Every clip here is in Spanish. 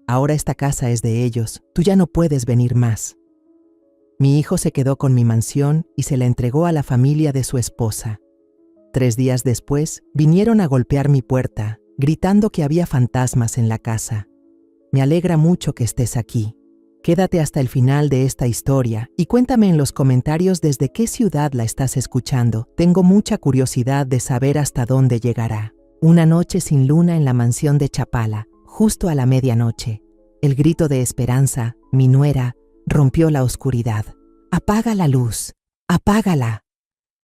Ahora esta casa es de ellos, tú ya no puedes venir más. Mi hijo se quedó con mi mansión y se la entregó a la familia de su esposa. 3 días después, vinieron a golpear mi puerta, gritando que había fantasmas en la casa. Me alegra mucho que estés aquí. Quédate hasta el final de esta historia y cuéntame en los comentarios desde qué ciudad la estás escuchando. Tengo mucha curiosidad de saber hasta dónde llegará. Una noche sin luna en la mansión de Chapala, justo a la medianoche. El grito de Esperanza, mi nuera, rompió la oscuridad. ¡Apaga la luz! ¡Apágala!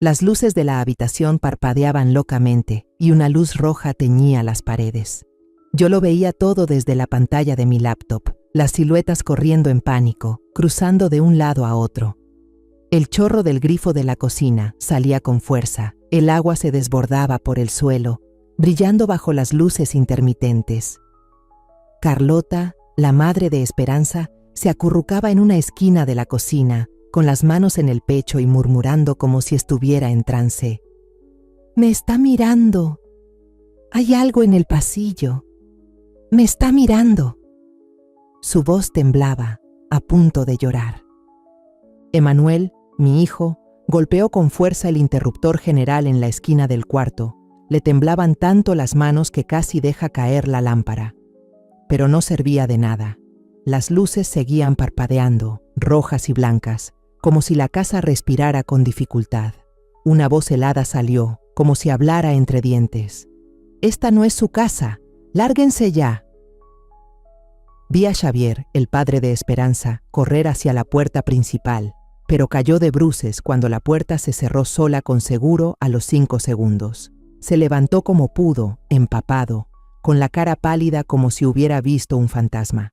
Las luces de la habitación parpadeaban locamente y una luz roja teñía las paredes. Yo lo veía todo desde la pantalla de mi laptop, las siluetas corriendo en pánico, cruzando de un lado a otro. El chorro del grifo de la cocina salía con fuerza, el agua se desbordaba por el suelo, brillando bajo las luces intermitentes. Carlota, la madre de Esperanza, se acurrucaba en una esquina de la cocina, con las manos en el pecho y murmurando como si estuviera en trance. «Me está mirando. Hay algo en el pasillo. Me está mirando». Su voz temblaba, a punto de llorar. Emanuel, mi hijo, golpeó con fuerza el interruptor general en la esquina del cuarto. Le temblaban tanto las manos que casi deja caer la lámpara. Pero no servía de nada. Las luces seguían parpadeando, rojas y blancas, como si la casa respirara con dificultad. Una voz helada salió, como si hablara entre dientes. «Esta no es su casa. ¡Lárguense ya!». Vi a Xavier, el padre de Esperanza, correr hacia la puerta principal, pero cayó de bruces cuando la puerta se cerró sola con seguro a los 5 segundos. Se levantó como pudo, empapado, con la cara pálida como si hubiera visto un fantasma.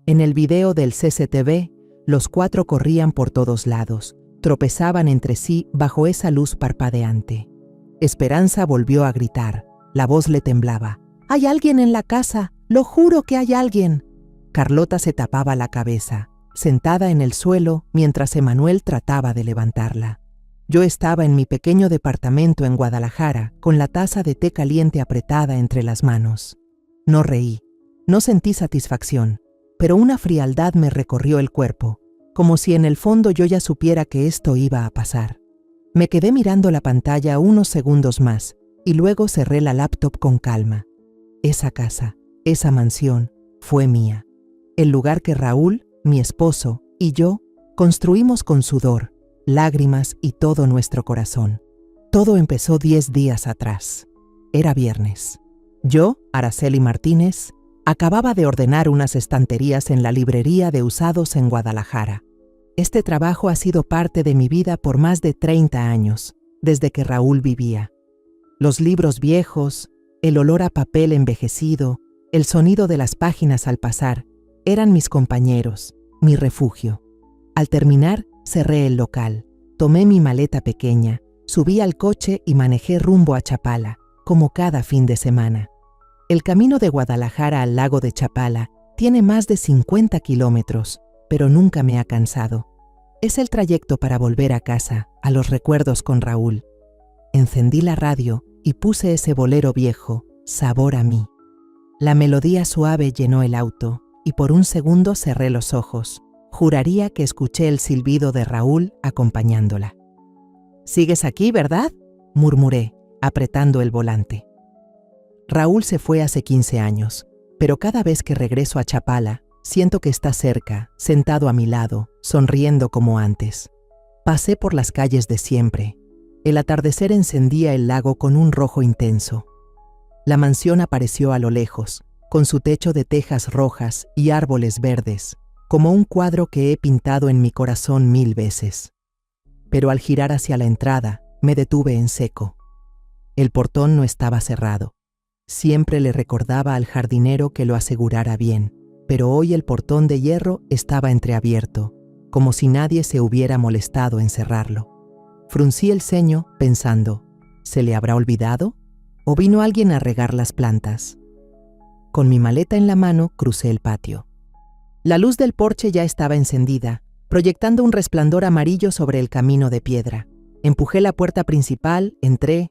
En el video del CCTV, los 4 corrían por todos lados, tropezaban entre sí bajo esa luz parpadeante. Esperanza volvió a gritar, la voz le temblaba. «¡Hay alguien en la casa! ¡Lo juro que hay alguien!». Carlota se tapaba la cabeza, sentada en el suelo mientras Emanuel trataba de levantarla. Yo estaba en mi pequeño departamento en Guadalajara, con la taza de té caliente apretada entre las manos. No reí, no sentí satisfacción, pero una frialdad me recorrió el cuerpo, como si en el fondo yo ya supiera que esto iba a pasar. Me quedé mirando la pantalla unos segundos más y luego cerré la laptop con calma. Esa casa, esa mansión, fue mía. El lugar que Raúl, mi esposo, y yo construimos con sudor, lágrimas y todo nuestro corazón. Todo empezó 10 días atrás. Era viernes. Yo, Araceli Martínez, acababa de ordenar unas estanterías en la librería de usados en Guadalajara. Este trabajo ha sido parte de mi vida por más de 30 años, desde que Raúl vivía. Los libros viejos, el olor a papel envejecido, el sonido de las páginas al pasar, eran mis compañeros, mi refugio. Al terminar, cerré el local, tomé mi maleta pequeña, subí al coche y manejé rumbo a Chapala, como cada fin de semana. El camino de Guadalajara al lago de Chapala tiene más de 50 kilómetros, pero nunca me ha cansado. Es el trayecto para volver a casa, a los recuerdos con Raúl. Encendí la radio y puse ese bolero viejo, Sabor a mí. La melodía suave llenó el auto y por un segundo cerré los ojos. Juraría que escuché el silbido de Raúl acompañándola. «¿Sigues aquí, verdad?», murmuré, apretando el volante. Raúl se fue hace 15 años, pero cada vez que regreso a Chapala, siento que está cerca, sentado a mi lado, sonriendo como antes. Pasé por las calles de siempre. El atardecer encendía el lago con un rojo intenso. La mansión apareció a lo lejos, con su techo de tejas rojas y árboles verdes, como un cuadro que he pintado en mi corazón 1000 veces. Pero al girar hacia la entrada, me detuve en seco. El portón no estaba cerrado. Siempre le recordaba al jardinero que lo asegurara bien, pero hoy el portón de hierro estaba entreabierto, como si nadie se hubiera molestado en cerrarlo. Fruncí el ceño pensando, ¿se le habrá olvidado? ¿O vino alguien a regar las plantas? Con mi maleta en la mano crucé el patio. La luz del porche ya estaba encendida, proyectando un resplandor amarillo sobre el camino de piedra. Empujé la puerta principal, entré,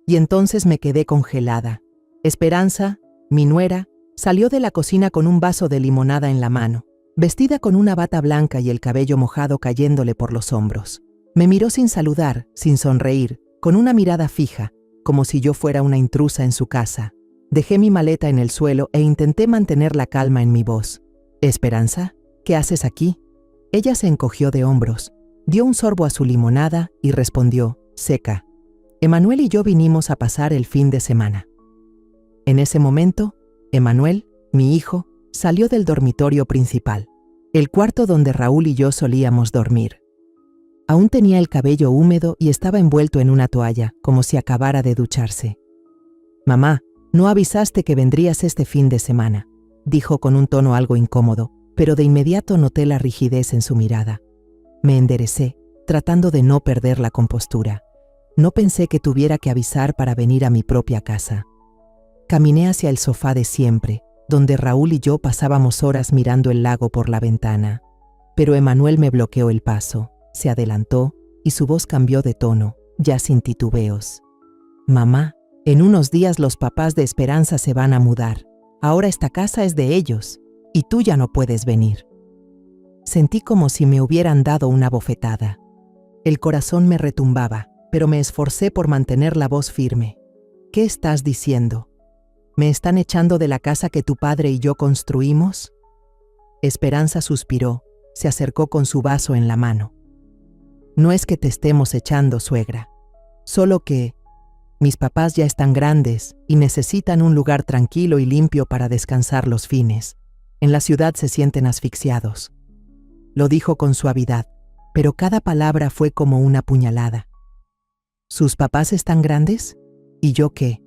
y entonces me quedé congelada. Esperanza, mi nuera, Salió de la cocina con un vaso de limonada en la mano, vestida con una bata blanca y el cabello mojado cayéndole por los hombros. Me miró sin saludar, sin sonreír, con una mirada fija, como si yo fuera una intrusa en su casa. Dejé mi maleta en el suelo e intenté mantener la calma en mi voz. «Esperanza, ¿qué haces aquí?» Ella se encogió de hombros, dio un sorbo a su limonada y respondió, seca: «Emanuel y yo vinimos a pasar el fin de semana». En ese momento, Emanuel, mi hijo, salió del dormitorio principal, el cuarto donde Raúl y yo solíamos dormir. Aún tenía el cabello húmedo y estaba envuelto en una toalla, como si acabara de ducharse. «Mamá, no avisaste que vendrías este fin de semana», dijo con un tono algo incómodo, pero de inmediato noté la rigidez en su mirada. Me enderecé, tratando de no perder la compostura. No pensé que tuviera que avisar para venir a mi propia casa. Caminé hacia el sofá de siempre, donde Raúl y yo pasábamos horas mirando el lago por la ventana. Pero Emanuel me bloqueó el paso, se adelantó y su voz cambió de tono, ya sin titubeos. «Mamá, en unos días los papás de Esperanza se van a mudar. Ahora esta casa es de ellos y tú ya no puedes venir». Sentí como si me hubieran dado una bofetada. El corazón me retumbaba, pero me esforcé por mantener la voz firme. «¿Qué estás diciendo? ¿Me están echando de la casa que tu padre y yo construimos?» Esperanza suspiró, se acercó con su vaso en la mano. «No es que te estemos echando, suegra. Solo que mis papás ya están grandes y necesitan un lugar tranquilo y limpio para descansar los fines. En la ciudad se sienten asfixiados». Lo dijo con suavidad, pero cada palabra fue como una puñalada. ¿Sus papás están grandes? ¿Y yo qué?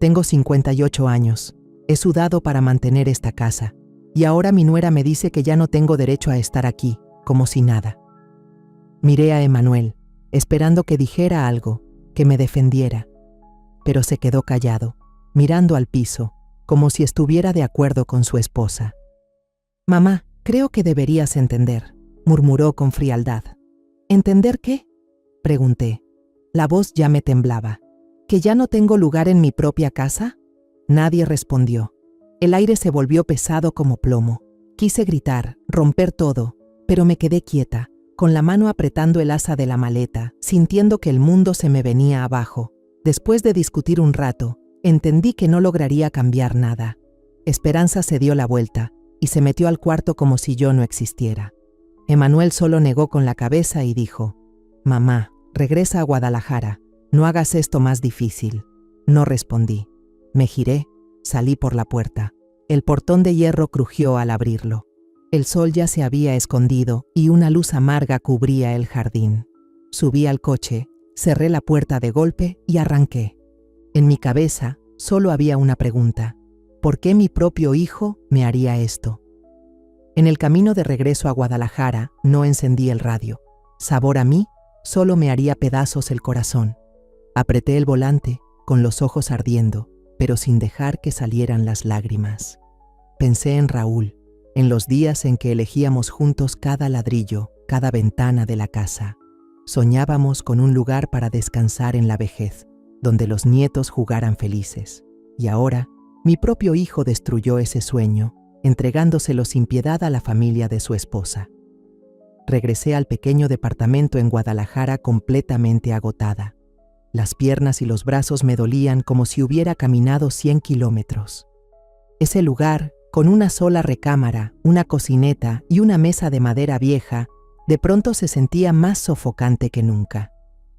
Tengo 58 años. He sudado para mantener esta casa. Y ahora mi nuera me dice que ya no tengo derecho a estar aquí, como si nada. Miré a Emanuel, esperando que dijera algo, que me defendiera. Pero se quedó callado, mirando al piso, como si estuviera de acuerdo con su esposa. «Mamá, creo que deberías entender», murmuró con frialdad. «¿Entender qué?», pregunté. La voz ya me temblaba. ¿Que ya no tengo lugar en mi propia casa? Nadie respondió. El aire se volvió pesado como plomo. Quise gritar, romper todo, pero me quedé quieta, con la mano apretando el asa de la maleta, sintiendo que el mundo se me venía abajo. Después de discutir un rato, entendí que no lograría cambiar nada. Esperanza se dio la vuelta y se metió al cuarto como si yo no existiera. Emanuel solo negó con la cabeza y dijo: «Mamá, regresa a Guadalajara. No hagas esto más difícil». No respondí. Me giré, salí por la puerta. El portón de hierro crujió al abrirlo. El sol ya se había escondido y una luz amarga cubría el jardín. Subí al coche, cerré la puerta de golpe y arranqué. En mi cabeza solo había una pregunta: ¿por qué mi propio hijo me haría esto? En el camino de regreso a Guadalajara no encendí el radio. Sabor a mí solo me haría pedazos el corazón. Apreté el volante, con los ojos ardiendo, pero sin dejar que salieran las lágrimas. Pensé en Raúl, en los días en que elegíamos juntos cada ladrillo, cada ventana de la casa. Soñábamos con un lugar para descansar en la vejez, donde los nietos jugaran felices. Y ahora, mi propio hijo destruyó ese sueño, entregándoselo sin piedad a la familia de su esposa. Regresé al pequeño departamento en Guadalajara completamente agotada. Las piernas y los brazos me dolían como si hubiera caminado 100 kilómetros. Ese lugar, con una sola recámara, una cocineta y una mesa de madera vieja, de pronto se sentía más sofocante que nunca.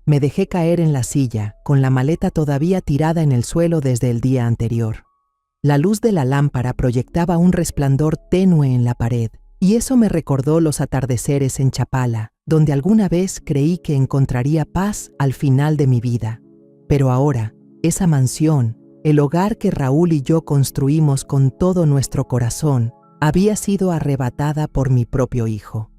Me dejé caer en la silla, con la maleta todavía tirada en el suelo desde el día anterior. La luz de la lámpara proyectaba un resplandor tenue en la pared, y eso me recordó los atardeceres en Chapala, donde alguna vez creí que encontraría paz al final de mi vida. Pero ahora, esa mansión, el hogar que Raúl y yo construimos con todo nuestro corazón, había sido arrebatada por mi propio hijo.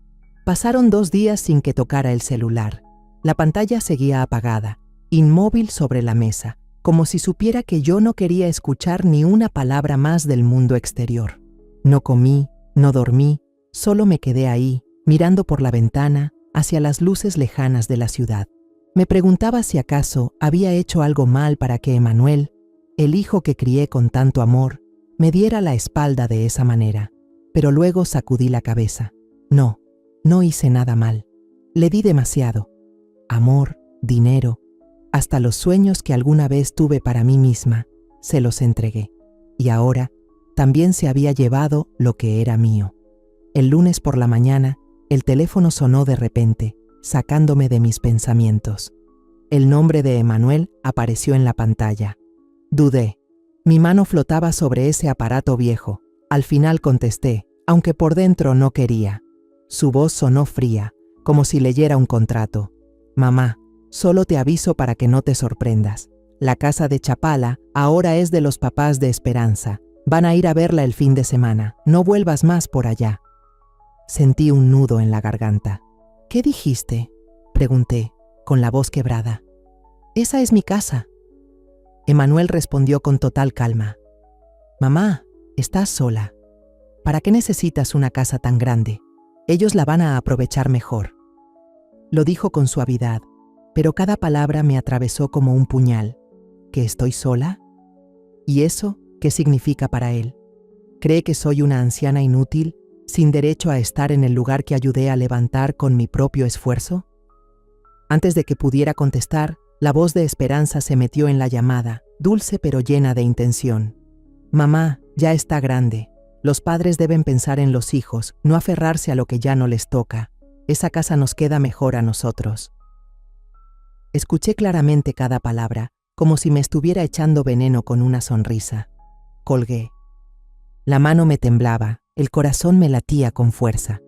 Pasaron 2 días sin que tocara el celular. La pantalla seguía apagada, inmóvil sobre la mesa, como si supiera que yo no quería escuchar ni una palabra más del mundo exterior. No comí, no dormí, solo me quedé ahí, mirando por la ventana hacia las luces lejanas de la ciudad. Me preguntaba si acaso había hecho algo mal para que Emanuel, el hijo que crié con tanto amor, me diera la espalda de esa manera, pero luego sacudí la cabeza. No, no hice nada mal. Le di demasiado. Amor, dinero, hasta los sueños que alguna vez tuve para mí misma, se los entregué. Y ahora también se había llevado lo que era mío. El lunes por la mañana, el teléfono sonó de repente, sacándome de mis pensamientos. El nombre de Emanuel apareció en la pantalla. Dudé. Mi mano flotaba sobre ese aparato viejo. Al final contesté, aunque por dentro no quería. Su voz sonó fría, como si leyera un contrato. Mamá, solo te aviso para que no te sorprendas. La casa de Chapala ahora es de los papás de Esperanza. Van a ir a verla el fin de semana. No vuelvas más por allá. Sentí un nudo en la garganta. ¿Qué dijiste?, pregunté, con la voz quebrada. Esa es mi casa. Emanuel respondió con total calma. Mamá, estás sola. ¿Para qué necesitas una casa tan grande? Ellos la van a aprovechar mejor. Lo dijo con suavidad, pero cada palabra me atravesó como un puñal. ¿Que estoy sola? ¿Y eso qué significa para él? ¿Cree que soy una anciana inútil, sin derecho a estar en el lugar que ayudé a levantar con mi propio esfuerzo? Antes de que pudiera contestar, la voz de Esperanza se metió en la llamada, dulce pero llena de intención. Mamá, ya está grande. Los padres deben pensar en los hijos, no aferrarse a lo que ya no les toca. Esa casa nos queda mejor a nosotros. Escuché claramente cada palabra, como si me estuviera echando veneno con una sonrisa. Colgué. La mano me temblaba, el corazón me latía con fuerza.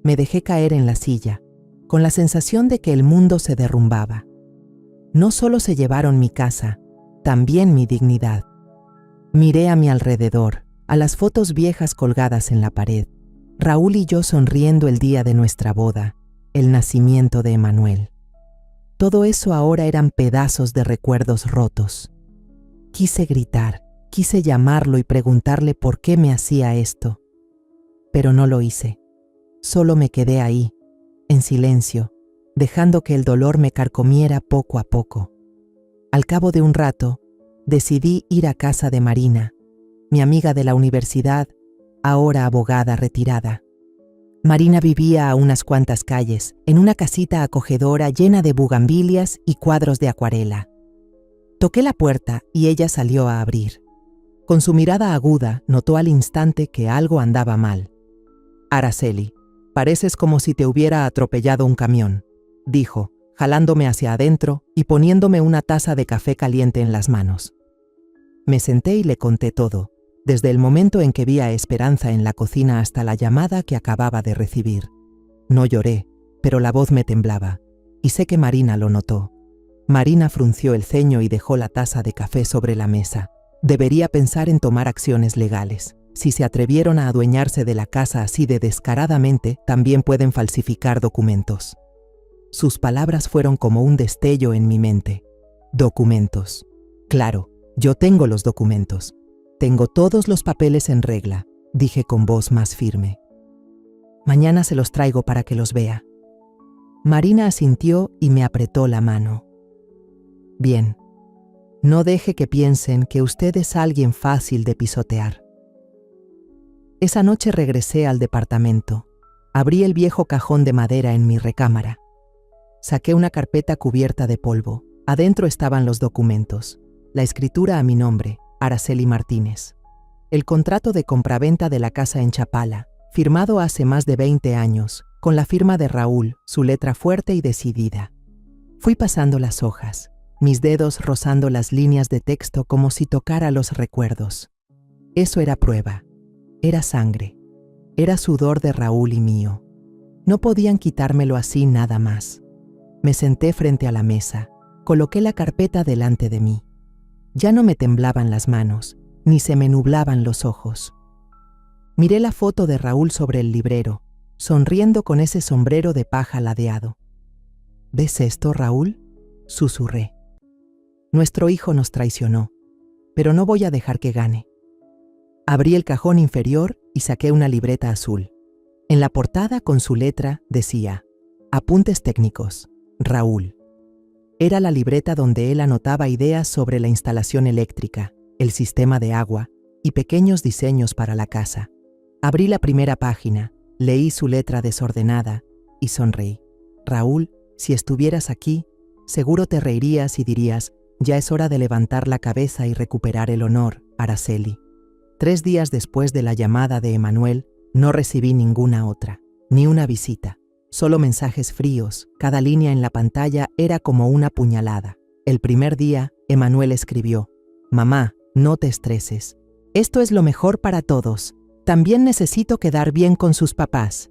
Me dejé caer en la silla, con la sensación de que el mundo se derrumbaba. No solo se llevaron mi casa, también mi dignidad. Miré a mi alrededor, a las fotos viejas colgadas en la pared. Raúl y yo sonriendo el día de nuestra boda, el nacimiento de Emanuel. Todo eso ahora eran pedazos de recuerdos rotos. Quise gritar, quise llamarlo y preguntarle por qué me hacía esto. Pero no lo hice. Solo me quedé ahí, en silencio, dejando que el dolor me carcomiera poco a poco. Al cabo de un rato, decidí ir a casa de Marina, mi amiga de la universidad, ahora abogada retirada. Marina vivía a unas cuantas calles, en una casita acogedora llena de bugambilias y cuadros de acuarela. Toqué la puerta y ella salió a abrir. Con su mirada aguda, notó al instante que algo andaba mal. «Araceli, pareces como si te hubiera atropellado un camión», dijo, jalándome hacia adentro y poniéndome una taza de café caliente en las manos. Me senté y le conté todo, desde el momento en que vi a Esperanza en la cocina hasta la llamada que acababa de recibir. No lloré, pero la voz me temblaba, y sé que Marina lo notó. Marina frunció el ceño y dejó la taza de café sobre la mesa. Debería pensar en tomar acciones legales. Si se atrevieron a adueñarse de la casa así de descaradamente, también pueden falsificar documentos. Sus palabras fueron como un destello en mi mente. Documentos. Claro, yo tengo los documentos. Tengo todos los papeles en regla, dije con voz más firme. Mañana se los traigo para que los vea. Marina asintió y me apretó la mano. Bien. No deje que piensen que usted es alguien fácil de pisotear. Esa noche regresé al departamento. Abrí el viejo cajón de madera en mi recámara. Saqué una carpeta cubierta de polvo. Adentro estaban los documentos. La escritura a mi nombre, Araceli Martínez. El contrato de compraventa de la casa en Chapala, firmado hace más de 20 años, con la firma de Raúl, su letra fuerte y decidida. Fui pasando las hojas, mis dedos rozando las líneas de texto como si tocara los recuerdos. Eso era prueba. Era sangre. Era sudor de Raúl y mío. No podían quitármelo así nada más. Me senté frente a la mesa. Coloqué la carpeta delante de mí. Ya no me temblaban las manos, ni se me nublaban los ojos. Miré la foto de Raúl sobre el librero, sonriendo con ese sombrero de paja ladeado. ¿Ves esto, Raúl?, susurré. Nuestro hijo nos traicionó, pero no voy a dejar que gane. Abrí el cajón inferior y saqué una libreta azul. En la portada, con su letra, decía: Apuntes técnicos, Raúl. Era la libreta donde él anotaba ideas sobre la instalación eléctrica, el sistema de agua, y pequeños diseños para la casa. Abrí la primera página, leí su letra desordenada y sonreí. Raúl, si estuvieras aquí, seguro te reirías y dirías, ya es hora de levantar la cabeza y recuperar el honor, Araceli. 3 días después de la llamada de Emanuel, no recibí ninguna otra, ni una visita, solo mensajes fríos. Cada línea en la pantalla era como una puñalada. El primer día, Emanuel escribió, «Mamá, no te estreses. Esto es lo mejor para todos. También necesito quedar bien con sus papás».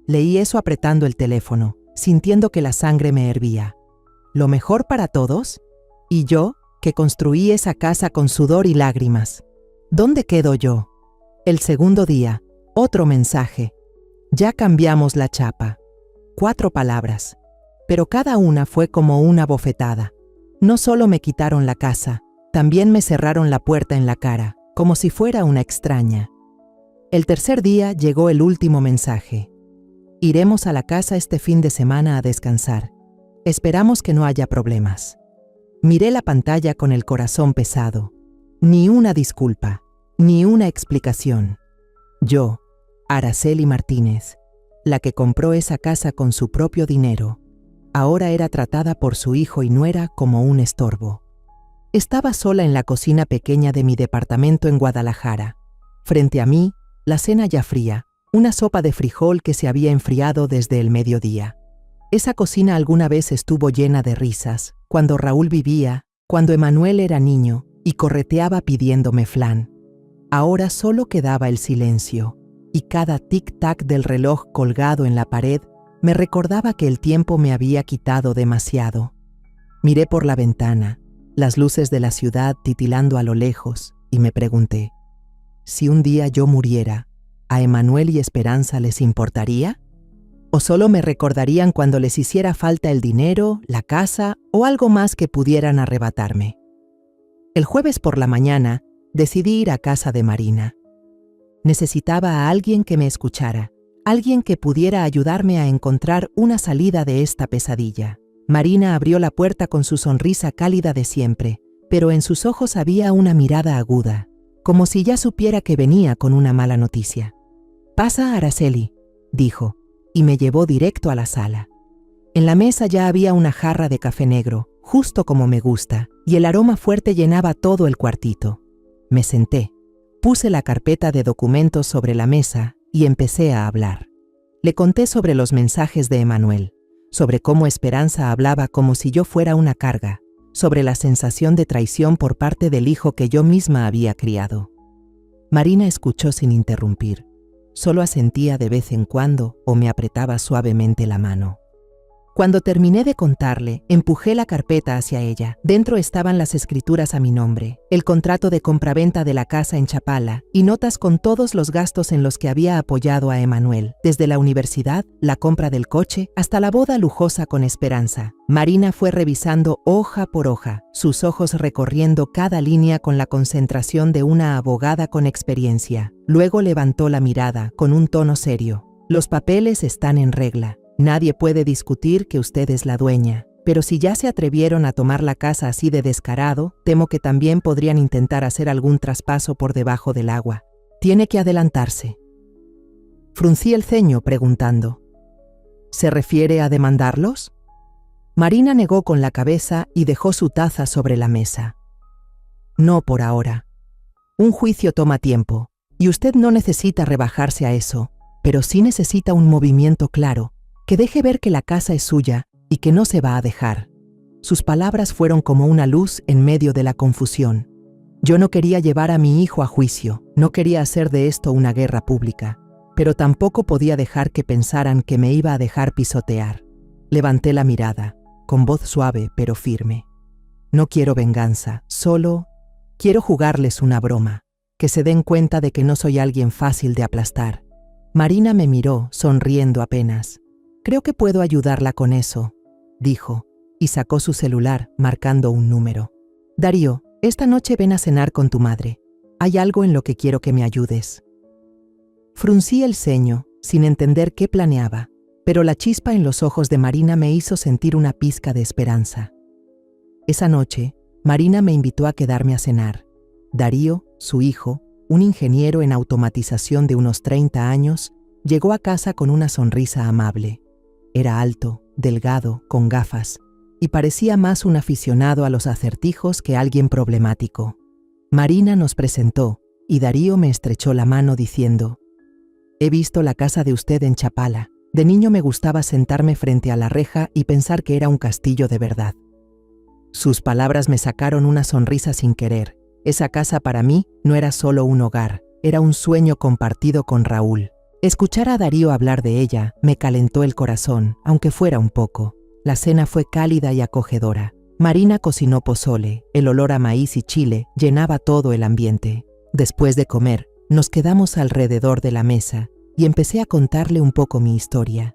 Leí eso apretando el teléfono, sintiendo que la sangre me hervía. ¿Lo mejor para todos? ¿Y yo, que construí esa casa con sudor y lágrimas? ¿Dónde quedo yo? El segundo día, otro mensaje. «Ya cambiamos la chapa». 4 palabras, pero cada una fue como una bofetada. No solo me quitaron la casa, también me cerraron la puerta en la cara, como si fuera una extraña. El tercer día llegó el último mensaje. «Iremos a la casa este fin de semana a descansar. Esperamos que no haya problemas». Miré la pantalla con el corazón pesado. Ni una disculpa, ni una explicación. Yo, Araceli Martínez, la que compró esa casa con su propio dinero, ahora era tratada por su hijo y nuera como un estorbo. Estaba sola en la cocina pequeña de mi departamento en Guadalajara. Frente a mí, la cena ya fría, una sopa de frijol que se había enfriado desde el mediodía. Esa cocina alguna vez estuvo llena de risas, cuando Raúl vivía, cuando Emanuel era niño y correteaba pidiéndome flan. Ahora solo quedaba el silencio, y cada tic-tac del reloj colgado en la pared me recordaba que el tiempo me había quitado demasiado. Miré por la ventana, las luces de la ciudad titilando a lo lejos, y me pregunté, ¿si un día yo muriera, a Emanuel y Esperanza les importaría? ¿O solo me recordarían cuando les hiciera falta el dinero, la casa o algo más que pudieran arrebatarme? El jueves por la mañana decidí ir a casa de Marina. Necesitaba a alguien que me escuchara, alguien que pudiera ayudarme a encontrar una salida de esta pesadilla. Marina abrió la puerta con su sonrisa cálida de siempre, pero en sus ojos había una mirada aguda, como si ya supiera que venía con una mala noticia. «Pasa, Araceli», dijo, y me llevó directo a la sala. En la mesa ya había una jarra de café negro, justo como me gusta, y el aroma fuerte llenaba todo el cuartito. Me senté, puse la carpeta de documentos sobre la mesa y empecé a hablar. Le conté sobre los mensajes de Emanuel, sobre cómo Esperanza hablaba como si yo fuera una carga, sobre la sensación de traición por parte del hijo que yo misma había criado. Marina escuchó sin interrumpir, solo asentía de vez en cuando o me apretaba suavemente la mano. Cuando terminé de contarle, empujé la carpeta hacia ella. Dentro estaban las escrituras a mi nombre, el contrato de compraventa de la casa en Chapala y notas con todos los gastos en los que había apoyado a Emanuel, desde la universidad, la compra del coche, hasta la boda lujosa con Esperanza. Marina fue revisando hoja por hoja, sus ojos recorriendo cada línea con la concentración de una abogada con experiencia. Luego levantó la mirada con un tono serio. «Los papeles están en regla. Nadie puede discutir que usted es la dueña, pero si ya se atrevieron a tomar la casa así de descarado, temo que también podrían intentar hacer algún traspaso por debajo del agua. Tiene que adelantarse». Fruncí el ceño preguntando, «¿Se refiere a demandarlos?». Marina negó con la cabeza y dejó su taza sobre la mesa. «No por ahora. Un juicio toma tiempo, y usted no necesita rebajarse a eso, pero sí necesita un movimiento claro, que deje ver que la casa es suya y que no se va a dejar». Sus palabras fueron como una luz en medio de la confusión. Yo no quería llevar a mi hijo a juicio, no quería hacer de esto una guerra pública, pero tampoco podía dejar que pensaran que me iba a dejar pisotear. Levanté la mirada, con voz suave pero firme. «No quiero venganza, solo quiero jugarles una broma, que se den cuenta de que no soy alguien fácil de aplastar». Marina me miró, sonriendo apenas. «Creo que puedo ayudarla con eso», dijo, y sacó su celular, marcando un número. «Darío, esta noche ven a cenar con tu madre. Hay algo en lo que quiero que me ayudes». Fruncí el ceño, sin entender qué planeaba, pero la chispa en los ojos de Marina me hizo sentir una pizca de esperanza. Esa noche, Marina me invitó a quedarme a cenar. Darío, su hijo, un ingeniero en automatización de unos 30 años, llegó a casa con una sonrisa amable. Era alto, delgado, con gafas, y parecía más un aficionado a los acertijos que alguien problemático. Marina nos presentó, y Darío me estrechó la mano diciendo: «He visto la casa de usted en Chapala. De niño me gustaba sentarme frente a la reja y pensar que era un castillo de verdad». Sus palabras me sacaron una sonrisa sin querer. Esa casa para mí no era solo un hogar, era un sueño compartido con Raúl. Escuchar a Darío hablar de ella me calentó el corazón, aunque fuera un poco. La cena fue cálida y acogedora. Marina cocinó pozole, el olor a maíz y chile llenaba todo el ambiente. Después de comer, nos quedamos alrededor de la mesa y empecé a contarle un poco mi historia.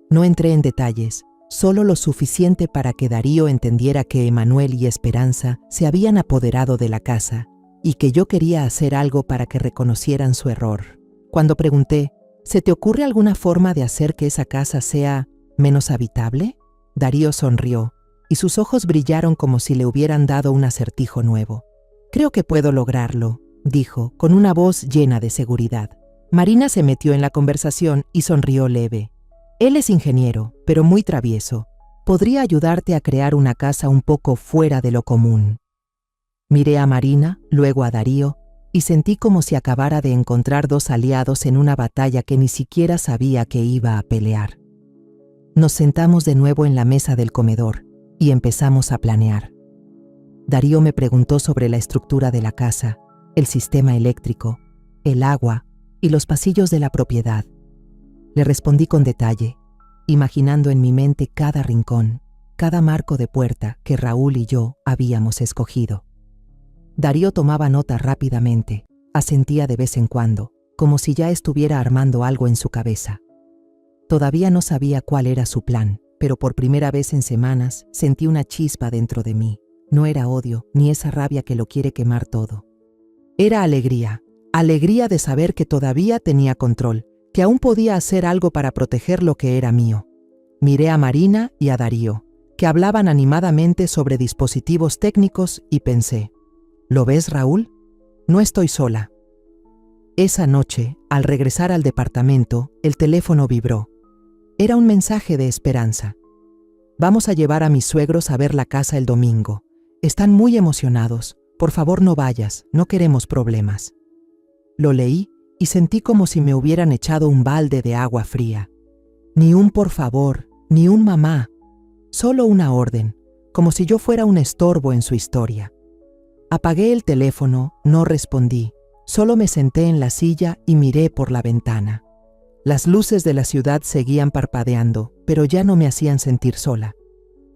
No entré en detalles, solo lo suficiente para que Darío entendiera que Emanuel y Esperanza se habían apoderado de la casa y que yo quería hacer algo para que reconocieran su error. Cuando pregunté: «¿Se te ocurre alguna forma de hacer que esa casa sea menos habitable?», Darío sonrió y sus ojos brillaron como si le hubieran dado un acertijo nuevo. «Creo que puedo lograrlo», dijo, con una voz llena de seguridad. Marina se metió en la conversación y sonrió leve. «Él es ingeniero, pero muy travieso. Podría ayudarte a crear una casa un poco fuera de lo común». Miré a Marina, luego a Darío, y sentí como si acabara de encontrar dos aliados en una batalla que ni siquiera sabía que iba a pelear. Nos sentamos de nuevo en la mesa del comedor y empezamos a planear. Darío me preguntó sobre la estructura de la casa, el sistema eléctrico, el agua y los pasillos de la propiedad. Le respondí con detalle, imaginando en mi mente cada rincón, cada marco de puerta que Raúl y yo habíamos escogido. Darío tomaba nota rápidamente, asentía de vez en cuando, como si ya estuviera armando algo en su cabeza. Todavía no sabía cuál era su plan, pero por primera vez en semanas sentí una chispa dentro de mí. No era odio, ni esa rabia que lo quiere quemar todo. Era alegría, alegría de saber que todavía tenía control, que aún podía hacer algo para proteger lo que era mío. Miré a Marina y a Darío, que hablaban animadamente sobre dispositivos técnicos, y pensé: ¿lo ves, Raúl? No estoy sola. Esa noche, al regresar al departamento, el teléfono vibró. Era un mensaje de Esperanza. «Vamos a llevar a mis suegros a ver la casa el domingo. Están muy emocionados. Por favor, no vayas, no queremos problemas». Lo leí y sentí como si me hubieran echado un balde de agua fría. Ni un por favor, ni un mamá. Solo una orden, como si yo fuera un estorbo en su historia. Apagué el teléfono, no respondí. Solo me senté en la silla y miré por la ventana. Las luces de la ciudad seguían parpadeando, pero ya no me hacían sentir sola.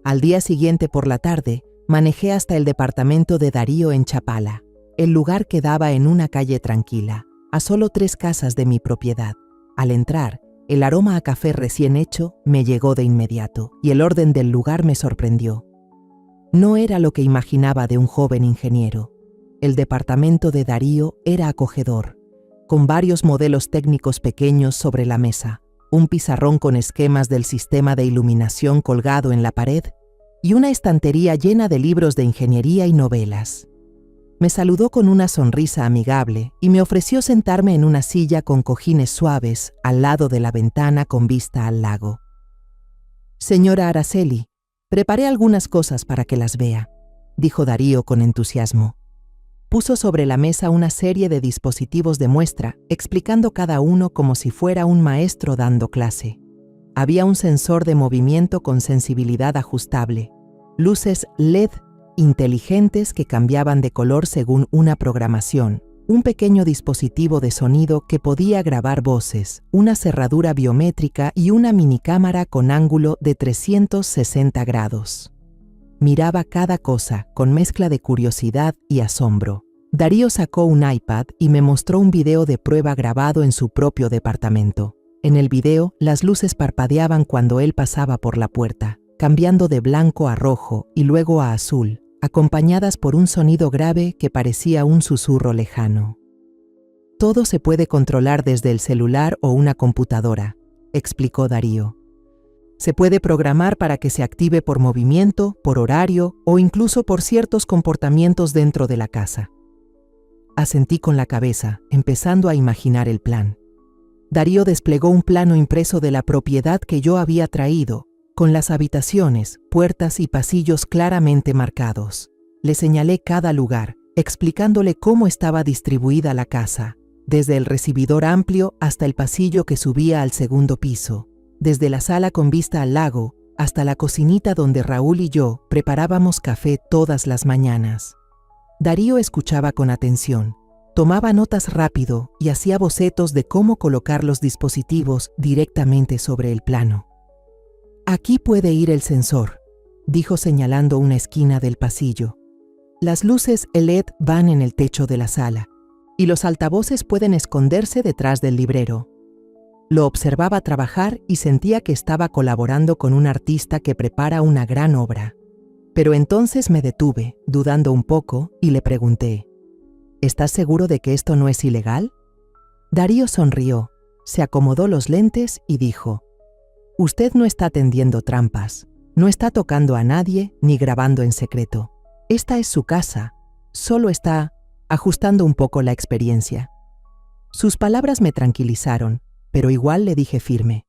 Al día siguiente por la tarde, manejé hasta el departamento de Darío en Chapala. El lugar quedaba en una calle tranquila, a solo 3 casas de mi propiedad. Al entrar, el aroma a café recién hecho me llegó de inmediato, y el orden del lugar me sorprendió. No era lo que imaginaba de un joven ingeniero. El departamento de Darío era acogedor, con varios modelos técnicos pequeños sobre la mesa, un pizarrón con esquemas del sistema de iluminación colgado en la pared y una estantería llena de libros de ingeniería y novelas. Me saludó con una sonrisa amigable y me ofreció sentarme en una silla con cojines suaves al lado de la ventana con vista al lago. «Señora Araceli, preparé algunas cosas para que las vea», dijo Darío con entusiasmo. Puso sobre la mesa una serie de dispositivos de muestra, explicando cada uno como si fuera un maestro dando clase. Había un sensor de movimiento con sensibilidad ajustable, luces LED inteligentes que cambiaban de color según una programación, un pequeño dispositivo de sonido que podía grabar voces, una cerradura biométrica y una minicámara con ángulo de 360 grados. Miraba cada cosa con mezcla de curiosidad y asombro. Darío sacó un iPad y me mostró un video de prueba grabado en su propio departamento. En el video, las luces parpadeaban cuando él pasaba por la puerta, cambiando de blanco a rojo y luego a azul, acompañadas por un sonido grave que parecía un susurro lejano. «Todo se puede controlar desde el celular o una computadora», explicó Darío. «Se puede programar para que se active por movimiento, por horario o incluso por ciertos comportamientos dentro de la casa». Asentí con la cabeza, empezando a imaginar el plan. Darío desplegó un plano impreso de la propiedad que yo había traído, con las habitaciones, puertas y pasillos claramente marcados. Le señalé cada lugar, explicándole cómo estaba distribuida la casa, desde el recibidor amplio hasta el pasillo que subía al segundo piso, desde la sala con vista al lago hasta la cocinita donde Raúl y yo preparábamos café todas las mañanas. Darío escuchaba con atención, tomaba notas rápido y hacía bocetos de cómo colocar los dispositivos directamente sobre el plano. «Aquí puede ir el sensor», dijo señalando una esquina del pasillo. «Las luces LED van en el techo de la sala, y los altavoces pueden esconderse detrás del librero». Lo observaba trabajar y sentía que estaba colaborando con un artista que prepara una gran obra. Pero entonces me detuve, dudando un poco, y le pregunté, «¿Estás seguro de que esto no es ilegal?» Darío sonrió, se acomodó los lentes y dijo, «Usted no está tendiendo trampas, no está tocando a nadie ni grabando en secreto. Esta es su casa, solo está ajustando un poco la experiencia». Sus palabras me tranquilizaron, pero igual le dije firme,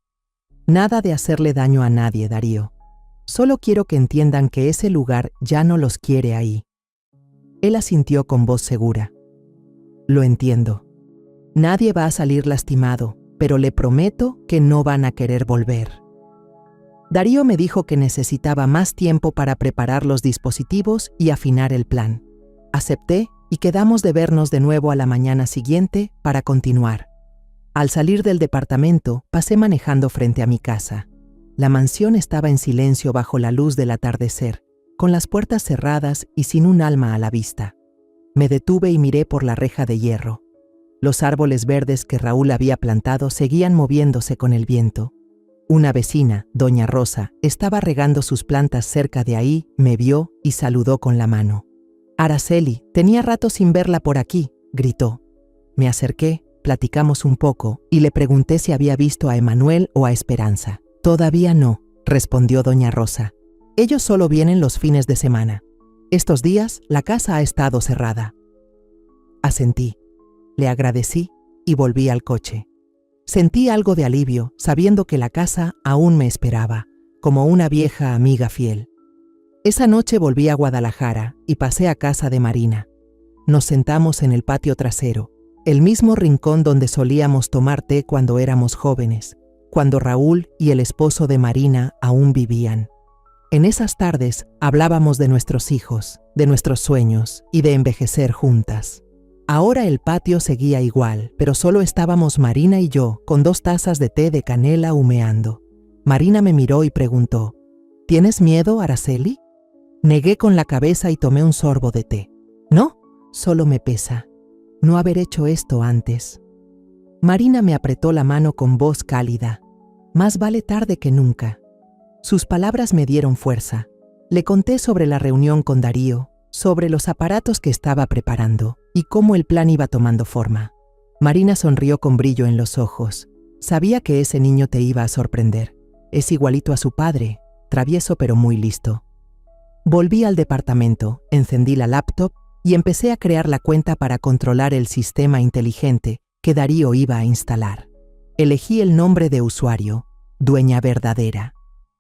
«Nada de hacerle daño a nadie, Darío. Solo quiero que entiendan que ese lugar ya no los quiere ahí». Él asintió con voz segura. «Lo entiendo. Nadie va a salir lastimado, pero le prometo que no van a querer volver». Darío me dijo que necesitaba más tiempo para preparar los dispositivos y afinar el plan. Acepté y quedamos de vernos de nuevo a la mañana siguiente para continuar. Al salir del departamento, pasé manejando frente a mi casa. La mansión estaba en silencio bajo la luz del atardecer, con las puertas cerradas y sin un alma a la vista. Me detuve y miré por la reja de hierro. Los árboles verdes que Raúl había plantado seguían moviéndose con el viento. Una vecina, doña Rosa, estaba regando sus plantas cerca de ahí, me vio y saludó con la mano. «Araceli, tenía rato sin verla por aquí», gritó. Me acerqué, platicamos un poco y le pregunté si había visto a Emanuel o a Esperanza. «Todavía no», respondió doña Rosa. «Ellos solo vienen los fines de semana. Estos días la casa ha estado cerrada». Asentí, le agradecí y volví al coche. Sentí algo de alivio, sabiendo que la casa aún me esperaba, como una vieja amiga fiel. Esa noche volví a Guadalajara y pasé a casa de Marina. Nos sentamos en el patio trasero, el mismo rincón donde solíamos tomar té cuando éramos jóvenes, cuando Raúl y el esposo de Marina aún vivían. En esas tardes hablábamos de nuestros hijos, de nuestros sueños y de envejecer juntas. Ahora el patio seguía igual, pero solo estábamos Marina y yo, con 2 tazas de té de canela humeando. Marina me miró y preguntó, «¿Tienes miedo, Araceli?» Negué con la cabeza y tomé un sorbo de té. «No, solo me pesa no haber hecho esto antes». Marina me apretó la mano con voz cálida. «Más vale tarde que nunca». Sus palabras me dieron fuerza. Le conté sobre la reunión con Darío, sobre los aparatos que estaba preparando y cómo el plan iba tomando forma. Marina sonrió con brillo en los ojos. «Sabía que ese niño te iba a sorprender. Es igualito a su padre, travieso pero muy listo». Volví al departamento, encendí la laptop y empecé a crear la cuenta para controlar el sistema inteligente que Darío iba a instalar. Elegí el nombre de usuario, Dueña Verdadera.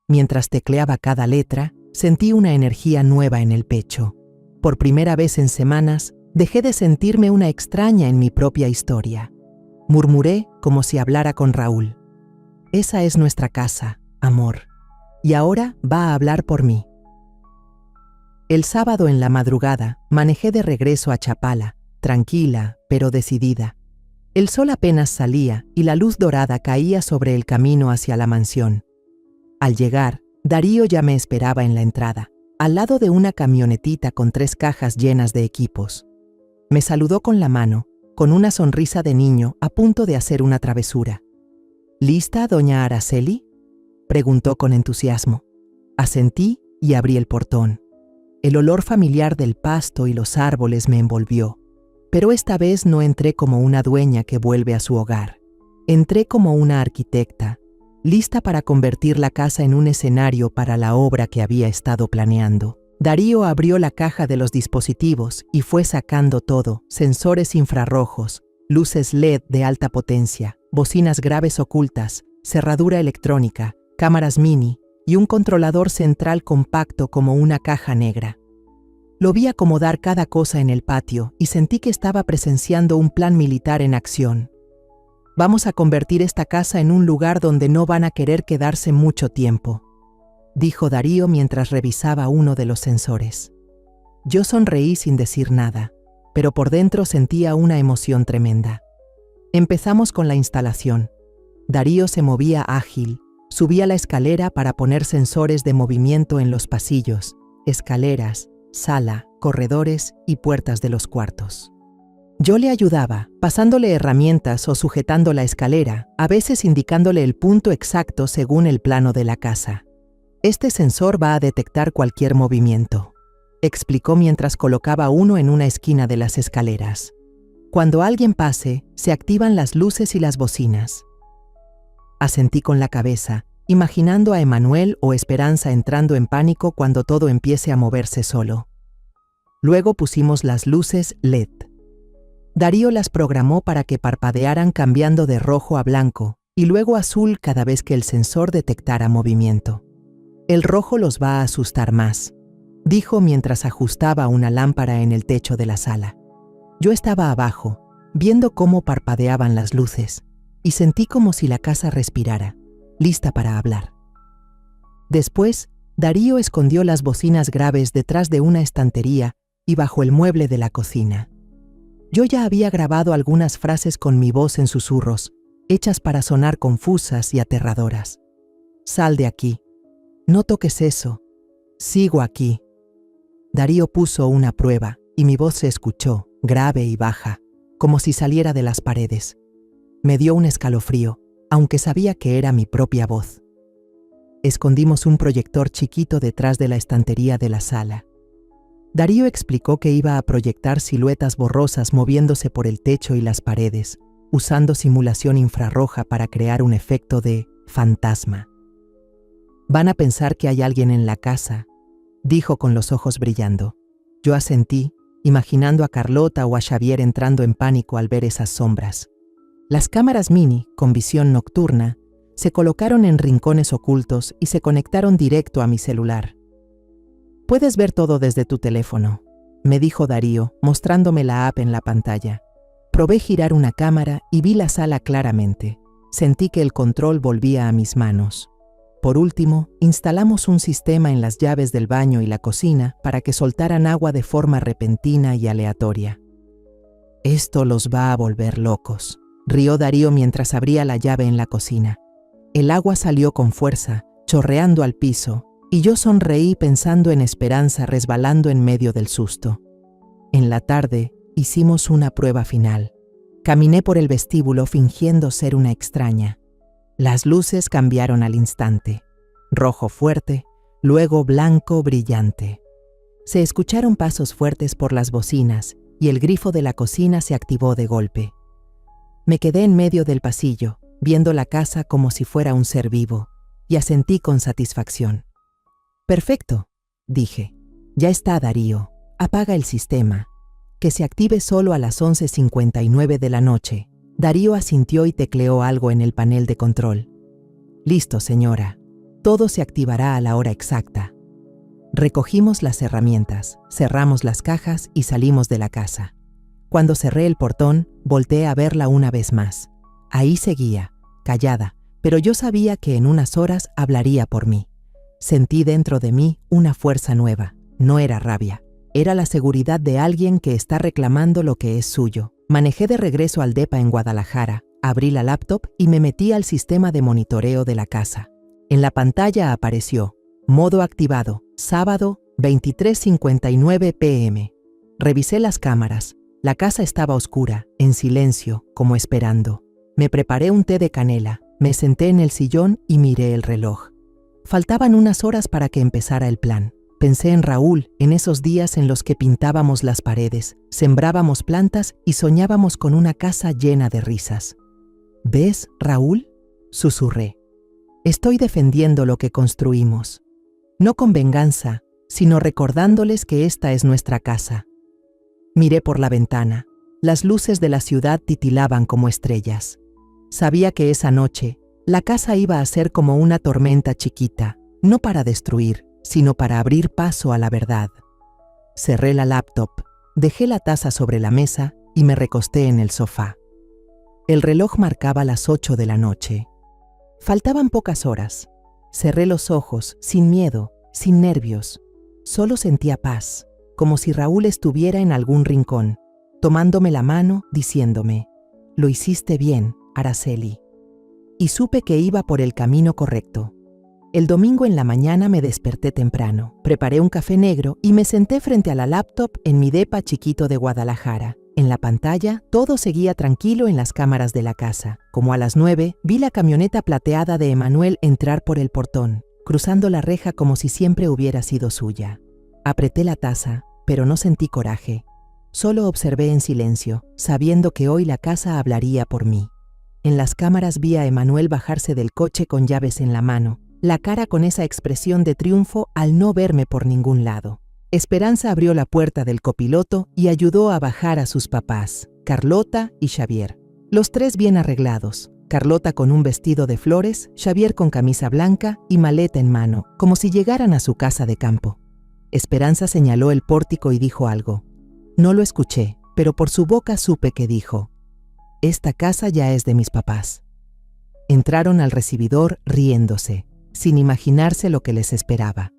Mientras tecleaba cada letra, sentí una energía nueva en el pecho. Por primera vez en semanas, dejé de sentirme una extraña en mi propia historia. Murmuré como si hablara con Raúl. «Esa es nuestra casa, amor. Y ahora va a hablar por mí». El sábado en la madrugada, manejé de regreso a Chapala, tranquila, pero decidida. El sol apenas salía y la luz dorada caía sobre el camino hacia la mansión. Al llegar, Darío ya me esperaba en la entrada, al lado de una camionetita con 3 cajas llenas de equipos. Me saludó con la mano, con una sonrisa de niño a punto de hacer una travesura. «¿Lista, doña Araceli?», preguntó con entusiasmo. Asentí y abrí el portón. El olor familiar del pasto y los árboles me envolvió, pero esta vez no entré como una dueña que vuelve a su hogar. Entré como una arquitecta, lista para convertir la casa en un escenario para la obra que había estado planeando. Darío abrió la caja de los dispositivos y fue sacando todo: sensores infrarrojos, luces LED de alta potencia, bocinas graves ocultas, cerradura electrónica, cámaras mini y un controlador central compacto como una caja negra. Lo vi acomodar cada cosa en el patio y sentí que estaba presenciando un plan militar en acción. Vamos a convertir esta casa en un lugar donde no van a querer quedarse mucho tiempo, dijo Darío mientras revisaba uno de los sensores. Yo sonreí sin decir nada, pero por dentro sentía una emoción tremenda. Empezamos con la instalación. Darío se movía ágil, subía la escalera para poner sensores de movimiento en los pasillos, escaleras, sala, corredores y puertas de los cuartos. Yo le ayudaba, pasándole herramientas o sujetando la escalera, a veces indicándole el punto exacto según el plano de la casa. Este sensor va a detectar cualquier movimiento, explicó mientras colocaba uno en una esquina de las escaleras. Cuando alguien pase, se activan las luces y las bocinas. Asentí con la cabeza, imaginando a Emanuel o Esperanza entrando en pánico cuando todo empiece a moverse solo. Luego pusimos las luces LED. Darío las programó para que parpadearan cambiando de rojo a blanco y luego azul cada vez que el sensor detectara movimiento. El rojo los va a asustar más, dijo mientras ajustaba una lámpara en el techo de la sala. Yo estaba abajo, viendo cómo parpadeaban las luces, y sentí como si la casa respirara, lista para hablar. Después, Darío escondió las bocinas graves detrás de una estantería y bajo el mueble de la cocina. Yo ya había grabado algunas frases con mi voz en susurros, hechas para sonar confusas y aterradoras. Sal de aquí. No toques eso. Sigo aquí. Darío puso una prueba y mi voz se escuchó, grave y baja, como si saliera de las paredes. Me dio un escalofrío, aunque sabía que era mi propia voz. Escondimos un proyector chiquito detrás de la estantería de la sala. Darío explicó que iba a proyectar siluetas borrosas moviéndose por el techo y las paredes, usando simulación infrarroja para crear un efecto de fantasma. Van a pensar que hay alguien en la casa, dijo con los ojos brillando. Yo asentí, imaginando a Carlota o a Xavier entrando en pánico al ver esas sombras. Las cámaras mini, con visión nocturna, se colocaron en rincones ocultos y se conectaron directo a mi celular. Puedes ver todo desde tu teléfono, me dijo Darío, mostrándome la app en la pantalla. Probé girar una cámara y vi la sala claramente. Sentí que el control volvía a mis manos. Por último, instalamos un sistema en las llaves del baño y la cocina para que soltaran agua de forma repentina y aleatoria. Esto los va a volver locos, rió Darío mientras abría la llave en la cocina. El agua salió con fuerza, chorreando al piso, y yo sonreí pensando en Esperanza resbalando en medio del susto. En la tarde, hicimos una prueba final. Caminé por el vestíbulo fingiendo ser una extraña. Las luces cambiaron al instante. Rojo fuerte, luego blanco brillante. Se escucharon pasos fuertes por las bocinas y el grifo de la cocina se activó de golpe. Me quedé en medio del pasillo, viendo la casa como si fuera un ser vivo, y asentí con satisfacción. Perfecto, dije. Ya está, Darío. Apaga el sistema. Que se active solo a las 11:59 de la noche. Darío asintió y tecleó algo en el panel de control. Listo, señora. Todo se activará a la hora exacta. Recogimos las herramientas, cerramos las cajas y salimos de la casa. Cuando cerré el portón, volteé a verla una vez más. Ahí seguía, callada, pero yo sabía que en unas horas hablaría por mí. Sentí dentro de mí una fuerza nueva. No era rabia, era la seguridad de alguien que está reclamando lo que es suyo. Manejé de regreso al depa en Guadalajara, abrí la laptop y me metí al sistema de monitoreo de la casa. En la pantalla apareció: modo activado, sábado, 23:59 p.m. Revisé las cámaras. La casa estaba oscura, en silencio, como esperando. Me preparé un té de canela, me senté en el sillón y miré el reloj. Faltaban unas horas para que empezara el plan. Pensé en Raúl, en esos días en los que pintábamos las paredes, sembrábamos plantas y soñábamos con una casa llena de risas. ¿Ves, Raúl?, susurré. Estoy defendiendo lo que construimos. No con venganza, sino recordándoles que esta es nuestra casa. Miré por la ventana. Las luces de la ciudad titilaban como estrellas. Sabía que esa noche, la casa iba a ser como una tormenta chiquita, no para destruir, sino para abrir paso a la verdad. Cerré la laptop, dejé la taza sobre la mesa y me recosté en el sofá. El reloj marcaba las 8 de la noche. Faltaban pocas horas. Cerré los ojos, sin miedo, sin nervios. Solo sentía paz, como si Raúl estuviera en algún rincón, tomándome la mano, diciéndome: «Lo hiciste bien, Araceli». Y supe que iba por el camino correcto. El domingo en la mañana me desperté temprano, preparé un café negro y me senté frente a la laptop en mi depa chiquito de Guadalajara. En la pantalla, todo seguía tranquilo en las cámaras de la casa. Como a las 9, vi la camioneta plateada de Emanuel entrar por el portón, cruzando la reja como si siempre hubiera sido suya. Apreté la taza, pero no sentí coraje. Solo observé en silencio, sabiendo que hoy la casa hablaría por mí. En las cámaras vi a Emanuel bajarse del coche con llaves en la mano, la cara con esa expresión de triunfo al no verme por ningún lado. Esperanza abrió la puerta del copiloto y ayudó a bajar a sus papás, Carlota y Xavier. Los tres bien arreglados, Carlota con un vestido de flores, Xavier con camisa blanca y maleta en mano, como si llegaran a su casa de campo. Esperanza señaló el pórtico y dijo algo. No lo escuché, pero por su boca supe que dijo: «Esta casa ya es de mis papás». Entraron al recibidor riéndose, sin imaginarse lo que les esperaba.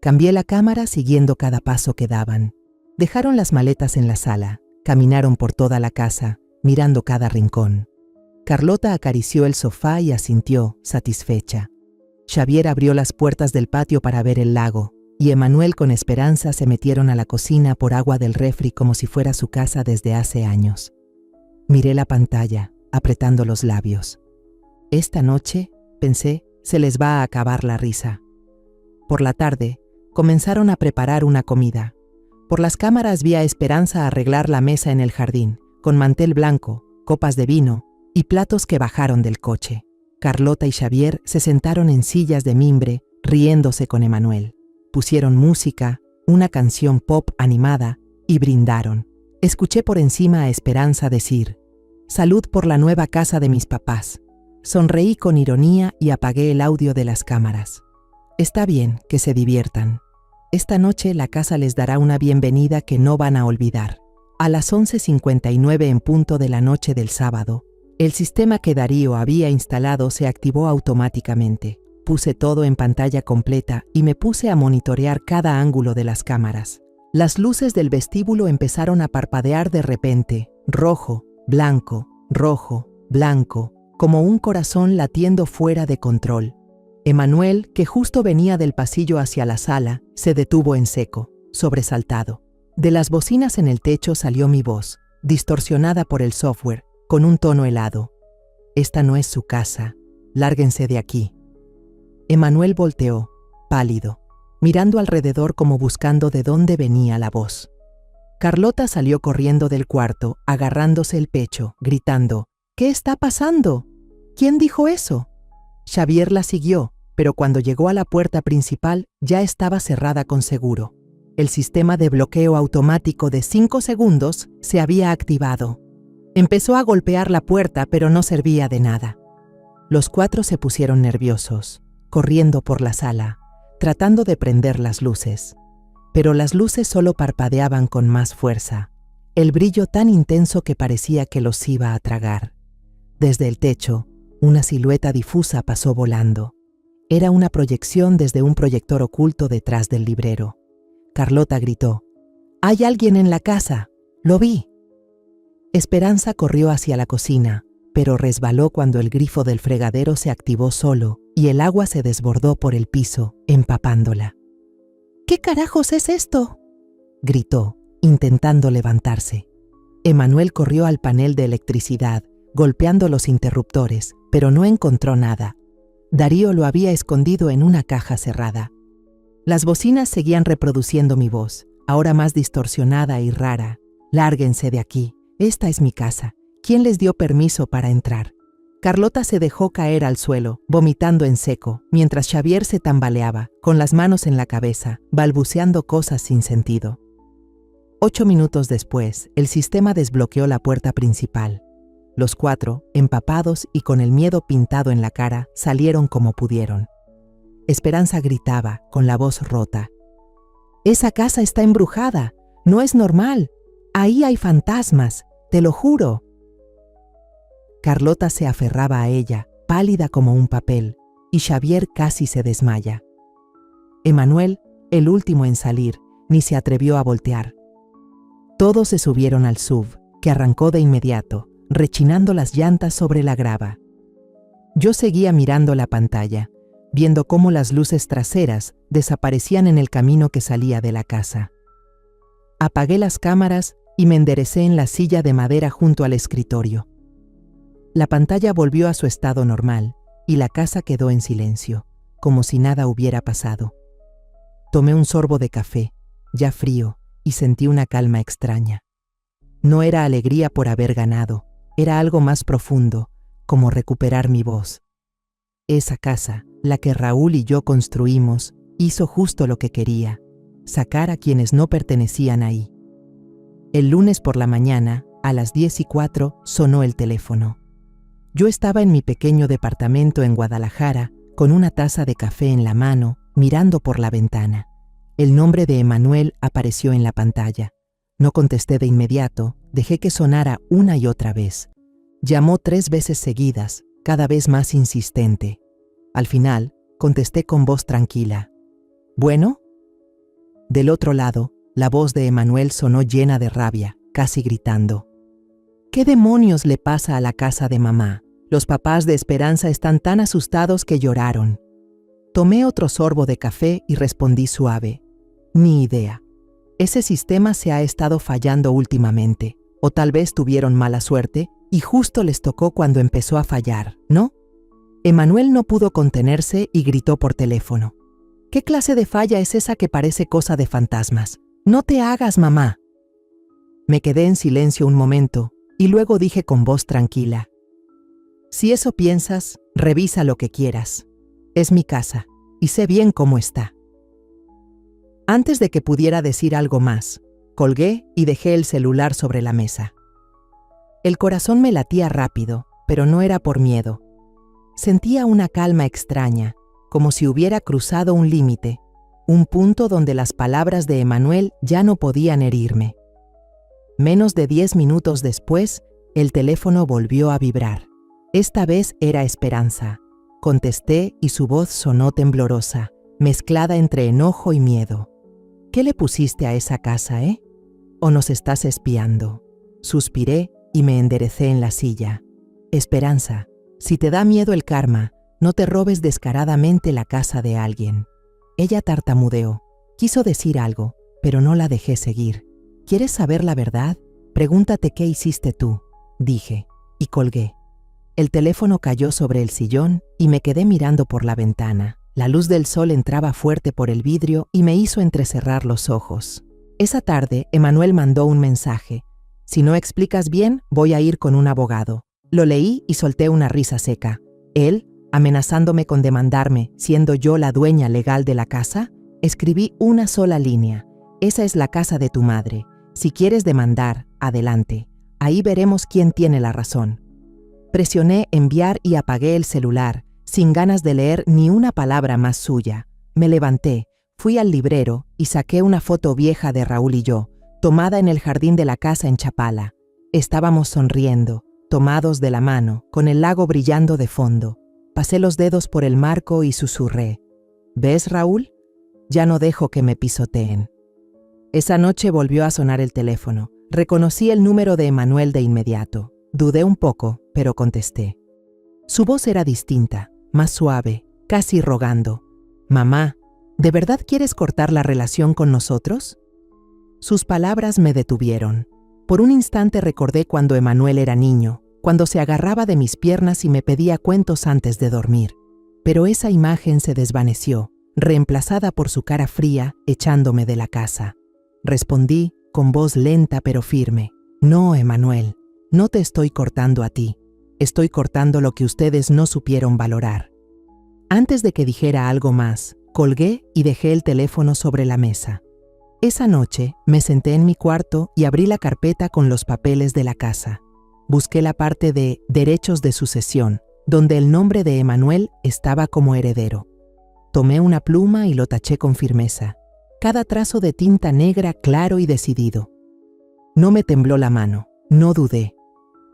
Cambié la cámara siguiendo cada paso que daban. Dejaron las maletas en la sala, caminaron por toda la casa, mirando cada rincón. Carlota acarició el sofá y asintió, satisfecha. Xavier abrió las puertas del patio para ver el lago, y Emanuel con Esperanza se metieron a la cocina por agua del refri como si fuera su casa desde hace años. Miré la pantalla, apretando los labios. Esta noche, pensé, se les va a acabar la risa. Por la tarde, comenzaron a preparar una comida. Por las cámaras vi a Esperanza arreglar la mesa en el jardín, con mantel blanco, copas de vino y platos que bajaron del coche. Carlota y Xavier se sentaron en sillas de mimbre, riéndose con Emanuel. Pusieron música, una canción pop animada, y brindaron. Escuché por encima a Esperanza decir: «Salud por la nueva casa de mis papás». Sonreí con ironía y apagué el audio de las cámaras. Está bien que se diviertan. Esta noche la casa les dará una bienvenida que no van a olvidar. A las 11:59 en punto de la noche del sábado, el sistema que Darío había instalado se activó automáticamente. Puse todo en pantalla completa y me puse a monitorear cada ángulo de las cámaras. Las luces del vestíbulo empezaron a parpadear de repente, rojo, blanco, como un corazón latiendo fuera de control. Emanuel, que justo venía del pasillo hacia la sala, se detuvo en seco, sobresaltado. De las bocinas en el techo salió mi voz, distorsionada por el software, con un tono helado. «Esta no es su casa. Lárguense de aquí». Emanuel volteó, pálido, mirando alrededor como buscando de dónde venía la voz. Carlota salió corriendo del cuarto, agarrándose el pecho, gritando: «¿Qué está pasando? ¿Quién dijo eso?». Xavier la siguió, pero cuando llegó a la puerta principal ya estaba cerrada con seguro. El sistema de bloqueo automático de 5 segundos se había activado. Empezó a golpear la puerta, pero no servía de nada. Los 4 se pusieron nerviosos, corriendo por la sala, tratando de prender las luces. Pero las luces solo parpadeaban con más fuerza, el brillo tan intenso que parecía que los iba a tragar. Desde el techo, una silueta difusa pasó volando. Era una proyección desde un proyector oculto detrás del librero. Carlota gritó: «¡Hay alguien en la casa! ¡Lo vi!». Esperanza corrió hacia la cocina, pero resbaló cuando el grifo del fregadero se activó solo y el agua se desbordó por el piso, empapándola. «¿Qué carajos es esto?», gritó, intentando levantarse. Emanuel corrió al panel de electricidad, golpeando los interruptores, pero no encontró nada. Darío lo había escondido en una caja cerrada. Las bocinas seguían reproduciendo mi voz, ahora más distorsionada y rara. «Lárguense de aquí. Esta es mi casa. ¿Quién les dio permiso para entrar?». Carlota se dejó caer al suelo, vomitando en seco, mientras Xavier se tambaleaba, con las manos en la cabeza, balbuceando cosas sin sentido. 8 minutos después, el sistema desbloqueó la puerta principal. Los 4, empapados y con el miedo pintado en la cara, salieron como pudieron. Esperanza gritaba, con la voz rota: «Esa casa está embrujada, no es normal, ahí hay fantasmas, te lo juro». Carlota se aferraba a ella, pálida como un papel, y Xavier casi se desmaya. Emmanuel, el último en salir, ni se atrevió a voltear. Todos se subieron al SUV, que arrancó de inmediato, rechinando las llantas sobre la grava. Yo seguía mirando la pantalla, viendo cómo las luces traseras desaparecían en el camino que salía de la casa. Apagué las cámaras y me enderecé en la silla de madera junto al escritorio. La pantalla volvió a su estado normal y la casa quedó en silencio, como si nada hubiera pasado. Tomé un sorbo de café, ya frío, y sentí una calma extraña. No era alegría por haber ganado, era algo más profundo, como recuperar mi voz. Esa casa, la que Raúl y yo construimos, hizo justo lo que quería, sacar a quienes no pertenecían ahí. El lunes por la mañana, a las 10:04, sonó el teléfono. Yo estaba en mi pequeño departamento en Guadalajara, con una taza de café en la mano, mirando por la ventana. El nombre de Emmanuel apareció en la pantalla. No contesté de inmediato, dejé que sonara una y otra vez. Llamó 3 veces seguidas, cada vez más insistente. Al final, contesté con voz tranquila: «¿Bueno?». Del otro lado, la voz de Emmanuel sonó llena de rabia, casi gritando: «¿Qué demonios le pasa a la casa de mamá? Los papás de Esperanza están tan asustados que lloraron». Tomé otro sorbo de café y respondí suave: «Ni idea. Ese sistema se ha estado fallando últimamente, o tal vez tuvieron mala suerte y justo les tocó cuando empezó a fallar, ¿no?». Emmanuel no pudo contenerse y gritó por teléfono: «¿Qué clase de falla es esa que parece cosa de fantasmas? No te hagas, mamá». Me quedé en silencio un momento y luego dije con voz tranquila: «Si eso piensas, revisa lo que quieras. Es mi casa y sé bien cómo está». Antes de que pudiera decir algo más, colgué y dejé el celular sobre la mesa. El corazón me latía rápido, pero no era por miedo. Sentía una calma extraña, como si hubiera cruzado un límite, un punto donde las palabras de Emmanuel ya no podían herirme. Menos de 10 minutos después, el teléfono volvió a vibrar. Esta vez era Esperanza. Contesté y su voz sonó temblorosa, mezclada entre enojo y miedo. «¿Qué le pusiste a esa casa, ¿O nos estás espiando?». Suspiré y me enderecé en la silla. «Esperanza, si te da miedo el karma, no te robes descaradamente la casa de alguien». Ella tartamudeó. Quiso decir algo, pero no la dejé seguir. «¿Quieres saber la verdad? Pregúntate qué hiciste tú», dije, y colgué. El teléfono cayó sobre el sillón y me quedé mirando por la ventana. La luz del sol entraba fuerte por el vidrio y me hizo entrecerrar los ojos. Esa tarde, Emmanuel mandó un mensaje: «Si no explicas bien, voy a ir con un abogado». Lo leí y solté una risa seca. Él, amenazándome con demandarme, siendo yo la dueña legal de la casa. Escribí una sola línea: «Esa es la casa de tu madre. Si quieres demandar, adelante. Ahí veremos quién tiene la razón». Presioné enviar y apagué el celular, sin ganas de leer ni una palabra más suya. Me levanté, fui al librero y saqué una foto vieja de Raúl y yo, tomada en el jardín de la casa en Chapala. Estábamos sonriendo, tomados de la mano, con el lago brillando de fondo. Pasé los dedos por el marco y susurré: «¿Ves, Raúl? Ya no dejo que me pisoteen». Esa noche volvió a sonar el teléfono. Reconocí el número de Emmanuel de inmediato. Dudé un poco, pero contesté. Su voz era distinta, más suave, casi rogando: «Mamá, ¿de verdad quieres cortar la relación con nosotros?». Sus palabras me detuvieron. Por un instante recordé cuando Emmanuel era niño, cuando se agarraba de mis piernas y me pedía cuentos antes de dormir. Pero esa imagen se desvaneció, reemplazada por su cara fría, echándome de la casa. Respondí, con voz lenta pero firme: «No, Emmanuel, no te estoy cortando a ti. Estoy cortando lo que ustedes no supieron valorar. Antes de que dijera algo más, colgué y dejé el teléfono sobre la mesa. Esa noche me senté en mi cuarto y abrí la carpeta con los papeles de la casa. Busqué la parte de derechos de sucesión, donde el nombre de Emanuel estaba como heredero. Tomé una pluma y lo taché con firmeza, cada trazo de tinta negra claro y decidido. No me tembló la mano, no dudé.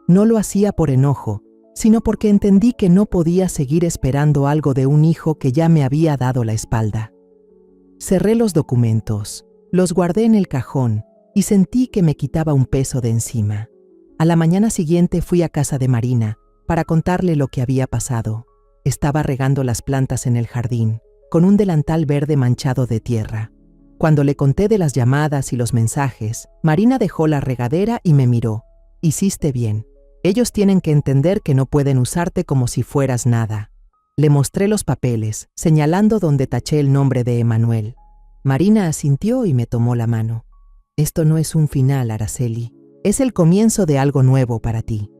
No lo hacía por enojo, sino porque entendí que no podía seguir esperando algo de un hijo que ya me había dado la espalda. Cerré los documentos, los guardé en el cajón y sentí que me quitaba un peso de encima. A la mañana siguiente fui a casa de Marina para contarle lo que había pasado. Estaba regando las plantas en el jardín, con un delantal verde manchado de tierra. Cuando le conté de las llamadas y los mensajes, Marina dejó la regadera y me miró. Hiciste bien. Ellos tienen que entender que no pueden usarte como si fueras nada. Le mostré los papeles, señalando donde taché el nombre de Emanuel. Marina asintió y me tomó la mano. Esto no es un final, Araceli. Es el comienzo de algo nuevo para ti.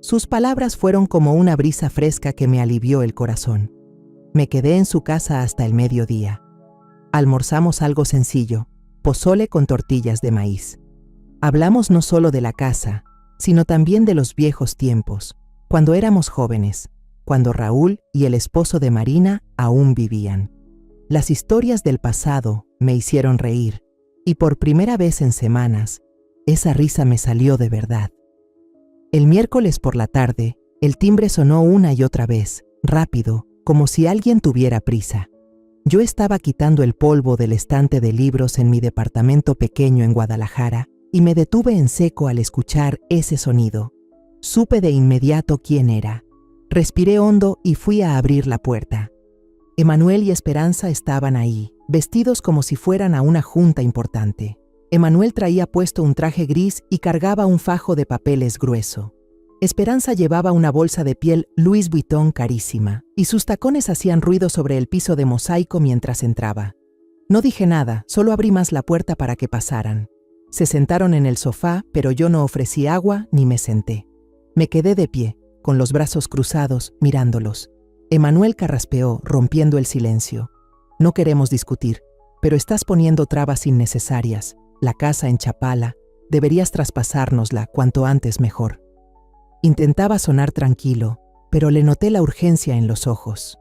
Sus palabras fueron como una brisa fresca que me alivió el corazón. Me quedé en su casa hasta el mediodía. Almorzamos algo sencillo, pozole con tortillas de maíz. Hablamos no solo de la casa, sino también de los viejos tiempos, cuando éramos jóvenes, cuando Raúl y el esposo de Marina aún vivían. Las historias del pasado me hicieron reír, y por primera vez en semanas, esa risa me salió de verdad. El miércoles por la tarde, el timbre sonó una y otra vez, rápido, como si alguien tuviera prisa. Yo estaba quitando el polvo del estante de libros en mi departamento pequeño en Guadalajara, y me detuve en seco al escuchar ese sonido. Supe de inmediato quién era. Respiré hondo y fui a abrir la puerta. Emanuel y Esperanza estaban ahí, vestidos como si fueran a una junta importante. Emanuel traía puesto un traje gris y cargaba un fajo de papeles grueso. Esperanza llevaba una bolsa de piel Louis Vuitton carísima, y sus tacones hacían ruido sobre el piso de mosaico mientras entraba. No dije nada, solo abrí más la puerta para que pasaran. Se sentaron en el sofá, pero yo no ofrecí agua ni me senté. Me quedé de pie, con los brazos cruzados, mirándolos. Emanuel carraspeó, rompiendo el silencio. No queremos discutir, pero estás poniendo trabas innecesarias. La casa en Chapala, deberías traspasárnosla cuanto antes mejor. Intentaba sonar tranquilo, pero le noté la urgencia en los ojos.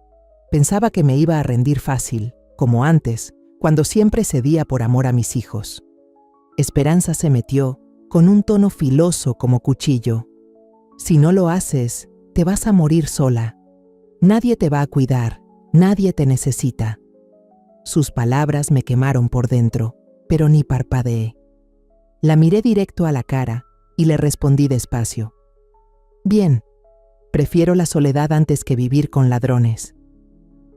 Pensaba que me iba a rendir fácil, como antes, cuando siempre cedía por amor a mis hijos. Esperanza se metió, con un tono filoso como cuchillo. Si no lo haces, te vas a morir sola. Nadie te va a cuidar, nadie te necesita. Sus palabras me quemaron por dentro, pero ni parpadeé. La miré directo a la cara y le respondí despacio. Bien, prefiero la soledad antes que vivir con ladrones.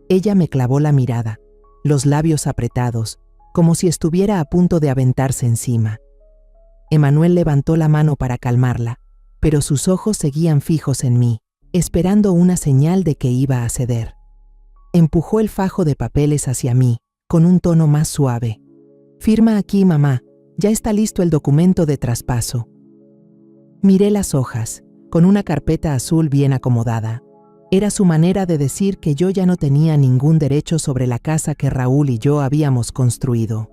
Ella me clavó la mirada, los labios apretados, como si estuviera a punto de aventarse encima. Emanuel levantó la mano para calmarla, pero sus ojos seguían fijos en mí, esperando una señal de que iba a ceder. Empujó el fajo de papeles hacia mí, con un tono más suave. Firma aquí, mamá, ya está listo el documento de traspaso. Miré las hojas, con una carpeta azul bien acomodada. Era su manera de decir que yo ya no tenía ningún derecho sobre la casa que Raúl y yo habíamos construido.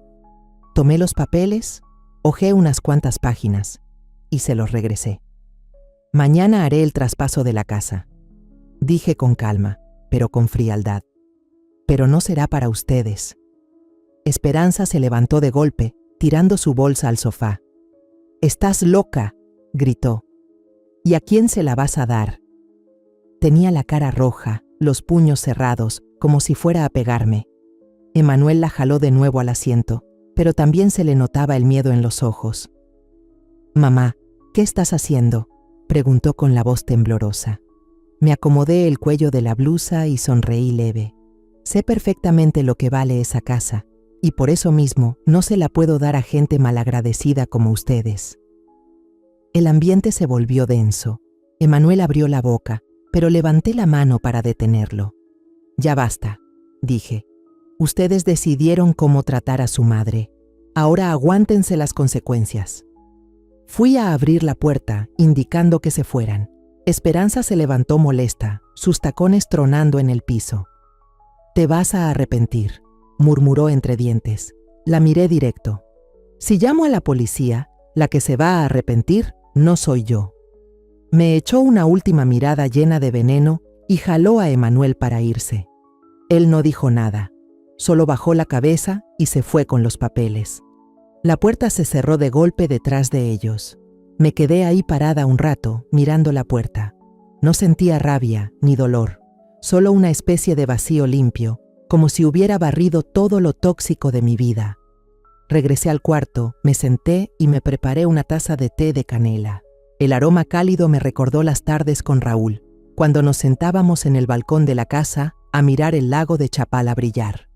Tomé los papeles, hojeé unas cuantas páginas y se los regresé. Mañana haré el traspaso de la casa, dije con calma, pero con frialdad. Pero no será para ustedes. Esperanza se levantó de golpe, tirando su bolsa al sofá. «¡Estás loca!», gritó. «¿Y a quién se la vas a dar?». Tenía la cara roja, los puños cerrados, como si fuera a pegarme. Emanuel la jaló de nuevo al asiento, pero también se le notaba el miedo en los ojos. «Mamá, ¿qué estás haciendo?», preguntó con la voz temblorosa. Me acomodé el cuello de la blusa y sonreí leve. Sé perfectamente lo que vale esa casa, y por eso mismo no se la puedo dar a gente malagradecida como ustedes. El ambiente se volvió denso. Emanuel abrió la boca, pero levanté la mano para detenerlo. «Ya basta», dije. «Ustedes decidieron cómo tratar a su madre. Ahora aguántense las consecuencias». Fui a abrir la puerta, indicando que se fueran. Esperanza se levantó molesta, sus tacones tronando en el piso. «Te vas a arrepentir», murmuró entre dientes. La miré directo. «Si llamo a la policía, la que se va a arrepentir no soy yo». Me echó una última mirada llena de veneno y jaló a Emanuel para irse. Él no dijo nada, solo bajó la cabeza y se fue con los papeles. La puerta se cerró de golpe detrás de ellos. Me quedé ahí parada un rato, mirando la puerta. No sentía rabia ni dolor, solo una especie de vacío limpio, como si hubiera barrido todo lo tóxico de mi vida. Regresé al cuarto, me senté y me preparé una taza de té de canela. El aroma cálido me recordó las tardes con Raúl, cuando nos sentábamos en el balcón de la casa a mirar el lago de Chapala brillar.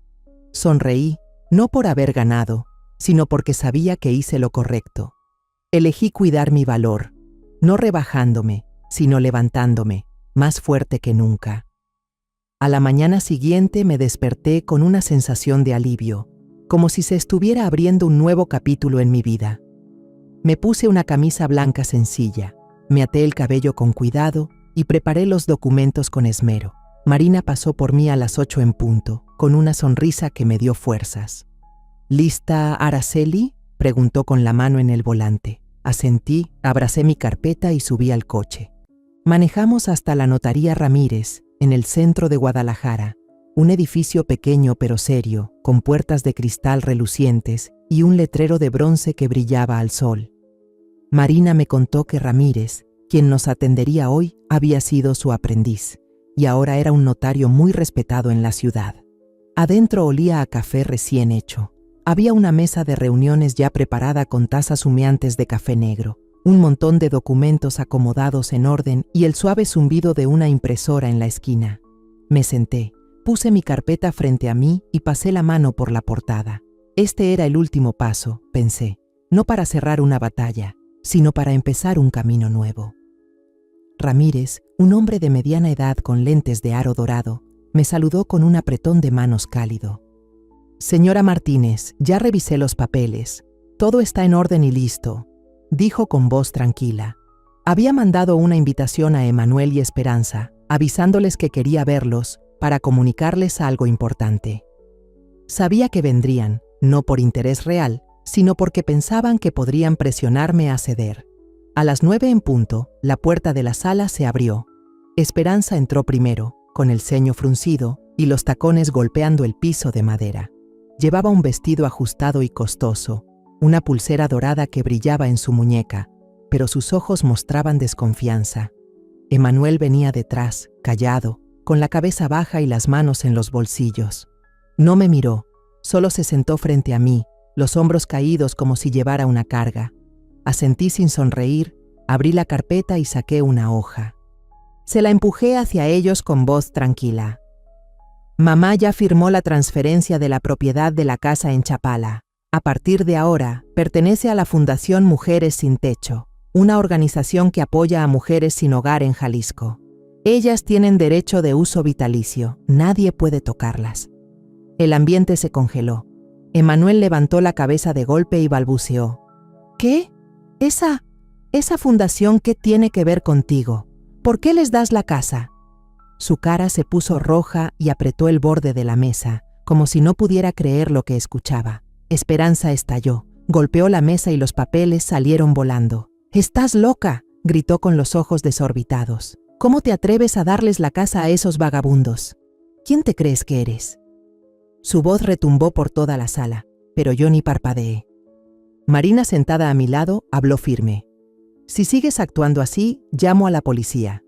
Sonreí, no por haber ganado, sino porque sabía que hice lo correcto. Elegí cuidar mi valor, no rebajándome, sino levantándome, más fuerte que nunca. A la mañana siguiente me desperté con una sensación de alivio, como si se estuviera abriendo un nuevo capítulo en mi vida. Me puse una camisa blanca sencilla, me até el cabello con cuidado y preparé los documentos con esmero. Marina pasó por mí a las 8 en punto, con una sonrisa que me dio fuerzas. «¿Lista, Araceli?», preguntó con la mano en el volante. Asentí, abracé mi carpeta y subí al coche. Manejamos hasta la Notaría Ramírez, en el centro de Guadalajara, un edificio pequeño pero serio, con puertas de cristal relucientes y un letrero de bronce que brillaba al sol. Marina me contó que Ramírez, quien nos atendería hoy, había sido su aprendiz, y ahora era un notario muy respetado en la ciudad. Adentro olía a café recién hecho. Había una mesa de reuniones ya preparada con tazas humeantes de café negro, un montón de documentos acomodados en orden y el suave zumbido de una impresora en la esquina. Me senté, puse mi carpeta frente a mí y pasé la mano por la portada. Este era el último paso, pensé, no para cerrar una batalla, sino para empezar un camino nuevo. Ramírez, un hombre de mediana edad con lentes de aro dorado, me saludó con un apretón de manos cálido. «Señora Martínez, ya revisé los papeles. Todo está en orden y listo», dijo con voz tranquila. Había mandado una invitación a Emanuel y Esperanza, avisándoles que quería verlos para comunicarles algo importante. Sabía que vendrían, no por interés real, sino porque pensaban que podrían presionarme a ceder. A las 9 en punto, la puerta de la sala se abrió. Esperanza entró primero, con el ceño fruncido y los tacones golpeando el piso de madera. Llevaba un vestido ajustado y costoso, una pulsera dorada que brillaba en su muñeca, pero sus ojos mostraban desconfianza. Emanuel venía detrás, callado, con la cabeza baja y las manos en los bolsillos. No me miró, solo se sentó frente a mí, los hombros caídos como si llevara una carga. Asentí sin sonreír, abrí la carpeta y saqué una hoja. Se la empujé hacia ellos con voz tranquila. «Mamá ya firmó la transferencia de la propiedad de la casa en Chapala. A partir de ahora, pertenece a la Fundación Mujeres Sin Techo, una organización que apoya a mujeres sin hogar en Jalisco. Ellas tienen derecho de uso vitalicio, nadie puede tocarlas». El ambiente se congeló. Emanuel levantó la cabeza de golpe y balbuceó. «¿Qué? ¿Esa fundación qué tiene que ver contigo? ¿Por qué les das la casa?» Su cara se puso roja y apretó el borde de la mesa, como si no pudiera creer lo que escuchaba. Esperanza estalló, golpeó la mesa y los papeles salieron volando. «¡Estás loca!», gritó con los ojos desorbitados. «¿Cómo te atreves a darles la casa a esos vagabundos? ¿Quién te crees que eres?». Su voz retumbó por toda la sala, pero yo ni parpadeé. Marina, sentada a mi lado, habló firme. «Si sigues actuando así, llamo a la policía».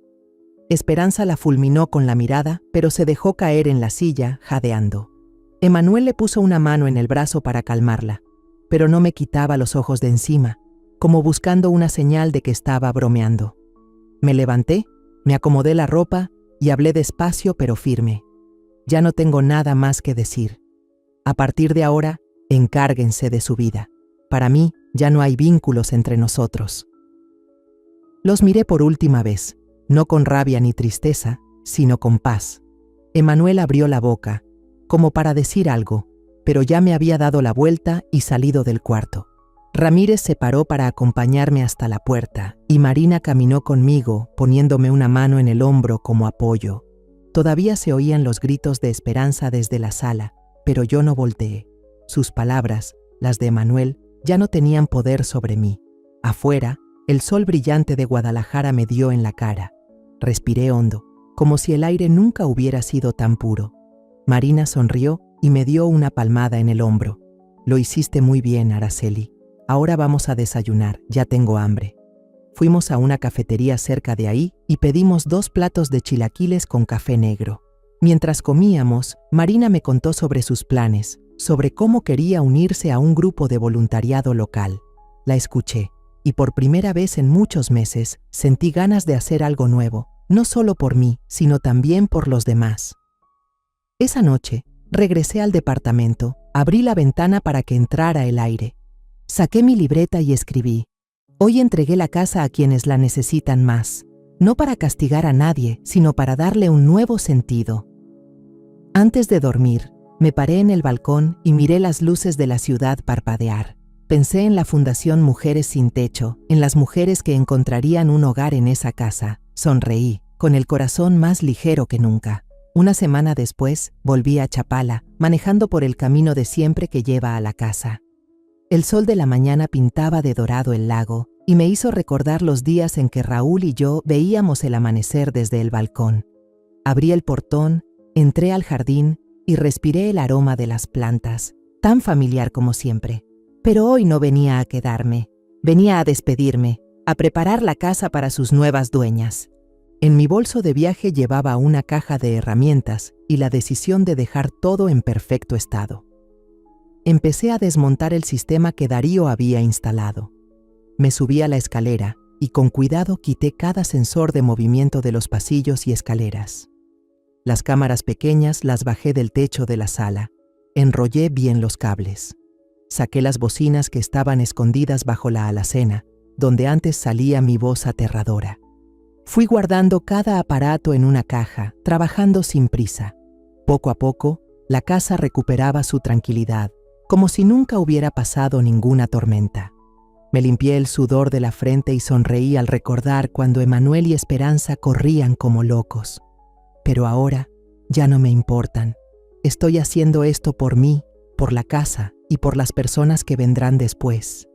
Esperanza la fulminó con la mirada, pero se dejó caer en la silla, jadeando. Emanuel le puso una mano en el brazo para calmarla, pero no me quitaba los ojos de encima, como buscando una señal de que estaba bromeando. Me levanté, me acomodé la ropa y hablé despacio pero firme. «Ya no tengo nada más que decir. A partir de ahora, encárguense de su vida. Para mí, ya no hay vínculos entre nosotros». Los miré por última vez. No con rabia ni tristeza, sino con paz. Emanuel abrió la boca, como para decir algo, pero ya me había dado la vuelta y salido del cuarto. Ramírez se paró para acompañarme hasta la puerta y Marina caminó conmigo, poniéndome una mano en el hombro como apoyo. Todavía se oían los gritos de esperanza desde la sala, pero yo no volteé. Sus palabras, las de Manuel, ya no tenían poder sobre mí. Afuera, el sol brillante de Guadalajara me dio en la cara. Respiré hondo, como si el aire nunca hubiera sido tan puro. Marina sonrió y me dio una palmada en el hombro. Lo hiciste muy bien, Araceli. Ahora vamos a desayunar, ya tengo hambre. Fuimos a una cafetería cerca de ahí y pedimos 2 platos de chilaquiles con café negro. Mientras comíamos, Marina me contó sobre sus planes, sobre cómo quería unirse a un grupo de voluntariado local. La escuché, y por primera vez en muchos meses sentí ganas de hacer algo nuevo, no solo por mí, sino también por los demás. Esa noche, regresé al departamento, abrí la ventana para que entrara el aire. Saqué mi libreta y escribí: hoy entregué la casa a quienes la necesitan más, no para castigar a nadie, sino para darle un nuevo sentido. Antes de dormir, me paré en el balcón y miré las luces de la ciudad parpadear. Pensé en la Fundación Mujeres Sin Techo, en las mujeres que encontrarían un hogar en esa casa. Sonreí, con el corazón más ligero que nunca. Una semana después, volví a Chapala, manejando por el camino de siempre que lleva a la casa. El sol de la mañana pintaba de dorado el lago y me hizo recordar los días en que Raúl y yo veíamos el amanecer desde el balcón. Abrí el portón, entré al jardín y respiré el aroma de las plantas, tan familiar como siempre. Pero hoy no venía a quedarme, venía a despedirme, a preparar la casa para sus nuevas dueñas. En mi bolso de viaje llevaba una caja de herramientas y la decisión de dejar todo en perfecto estado. Empecé a desmontar el sistema que Darío había instalado. Me subí a la escalera y con cuidado quité cada sensor de movimiento de los pasillos y escaleras. Las cámaras pequeñas las bajé del techo de la sala. Enrollé bien los cables. Saqué las bocinas que estaban escondidas bajo la alacena, donde antes salía mi voz aterradora. Fui guardando cada aparato en una caja, trabajando sin prisa. Poco a poco, la casa recuperaba su tranquilidad, como si nunca hubiera pasado ninguna tormenta. Me limpié el sudor de la frente y sonreí al recordar cuando Emanuel y Esperanza corrían como locos. Pero ahora ya no me importan. Estoy haciendo esto por mí, por la casa y por las personas que vendrán después.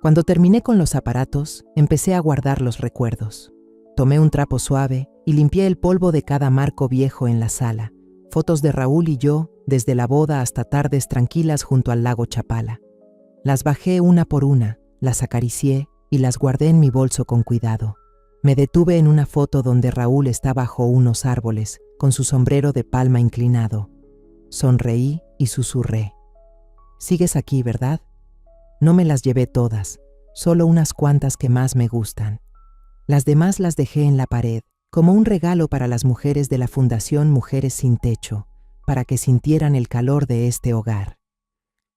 Cuando terminé con los aparatos, empecé a guardar los recuerdos. Tomé un trapo suave y limpié el polvo de cada marco viejo en la sala. Fotos de Raúl y yo, desde la boda hasta tardes tranquilas junto al lago Chapala. Las bajé una por una, las acaricié y las guardé en mi bolso con cuidado. Me detuve en una foto donde Raúl está bajo unos árboles, con su sombrero de palma inclinado. Sonreí y susurré: «Sigues aquí, ¿verdad?» No me las llevé todas, solo unas cuantas que más me gustan. Las demás las dejé en la pared, como un regalo para las mujeres de la Fundación Mujeres Sin Techo, para que sintieran el calor de este hogar.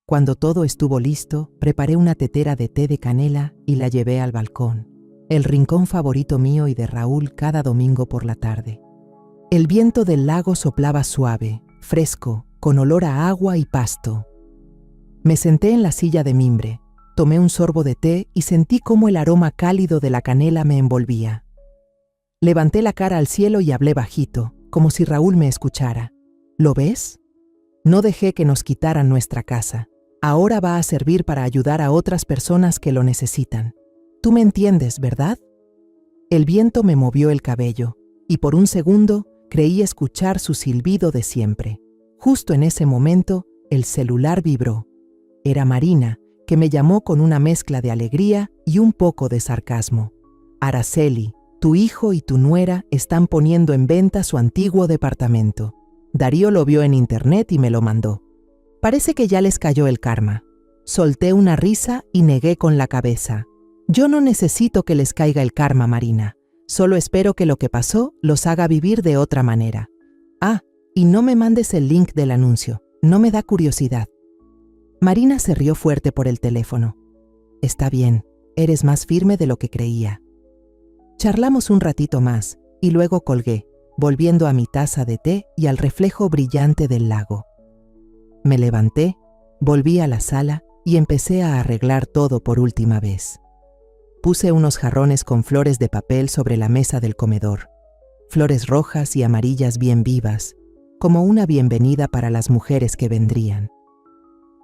Cuando todo estuvo listo, preparé una tetera de té de canela y la llevé al balcón, el rincón favorito mío y de Raúl cada domingo por la tarde. El viento del lago soplaba suave, fresco, con olor a agua y pasto. Me senté en la silla de mimbre, tomé un sorbo de té y sentí cómo el aroma cálido de la canela me envolvía. Levanté la cara al cielo y hablé bajito, como si Raúl me escuchara. ¿Lo ves? No dejé que nos quitaran nuestra casa. Ahora va a servir para ayudar a otras personas que lo necesitan. Tú me entiendes, ¿verdad? El viento me movió el cabello, y por un segundo creí escuchar su silbido de siempre. Justo en ese momento, el celular vibró. Era Marina, que me llamó con una mezcla de alegría y un poco de sarcasmo. «Araceli, tu hijo y tu nuera están poniendo en venta su antiguo departamento. Darío lo vio en internet y me lo mandó. Parece que ya les cayó el karma». Solté una risa y negué con la cabeza. «Yo no necesito que les caiga el karma, Marina. Solo espero que lo que pasó los haga vivir de otra manera. Ah, y no me mandes el link del anuncio. No me da curiosidad». Marina se rió fuerte por el teléfono. «Está bien, eres más firme de lo que creía». Charlamos un ratito más y luego colgué, volviendo a mi taza de té y al reflejo brillante del lago. Me levanté, volví a la sala y empecé a arreglar todo por última vez. Puse unos jarrones con flores de papel sobre la mesa del comedor, flores rojas y amarillas bien vivas, como una bienvenida para las mujeres que vendrían.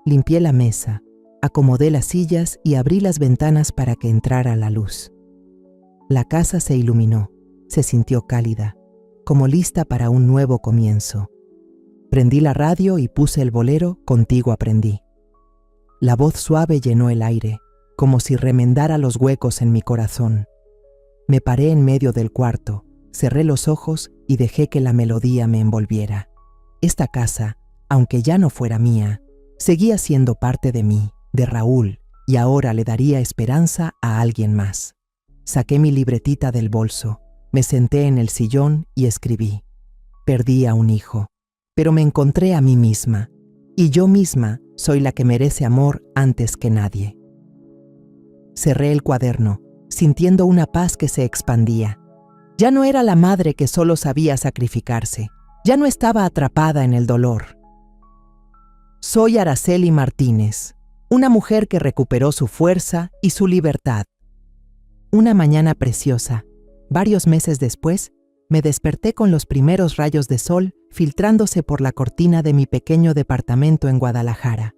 Limpié la mesa, acomodé las sillas y abrí las ventanas para que entrara la luz. La casa se iluminó, se sintió cálida, como lista para un nuevo comienzo. Prendí la radio y puse el bolero Contigo aprendí. La voz suave llenó el aire, como si remendara los huecos en mi corazón. Me paré en medio del cuarto, cerré los ojos y dejé que la melodía me envolviera. Esta casa, aunque ya no fuera mía, seguía siendo parte de mí, de Raúl, y ahora le daría esperanza a alguien más. Saqué mi libretita del bolso, me senté en el sillón y escribí. Perdí a un hijo, pero me encontré a mí misma, y yo misma soy la que merece amor antes que nadie. Cerré el cuaderno, sintiendo una paz que se expandía. Ya no era la madre que solo sabía sacrificarse, ya no estaba atrapada en el dolor. Soy Araceli Martínez, una mujer que recuperó su fuerza y su libertad. Una mañana preciosa, varios meses después, me desperté con los primeros rayos de sol filtrándose por la cortina de mi pequeño departamento en Guadalajara.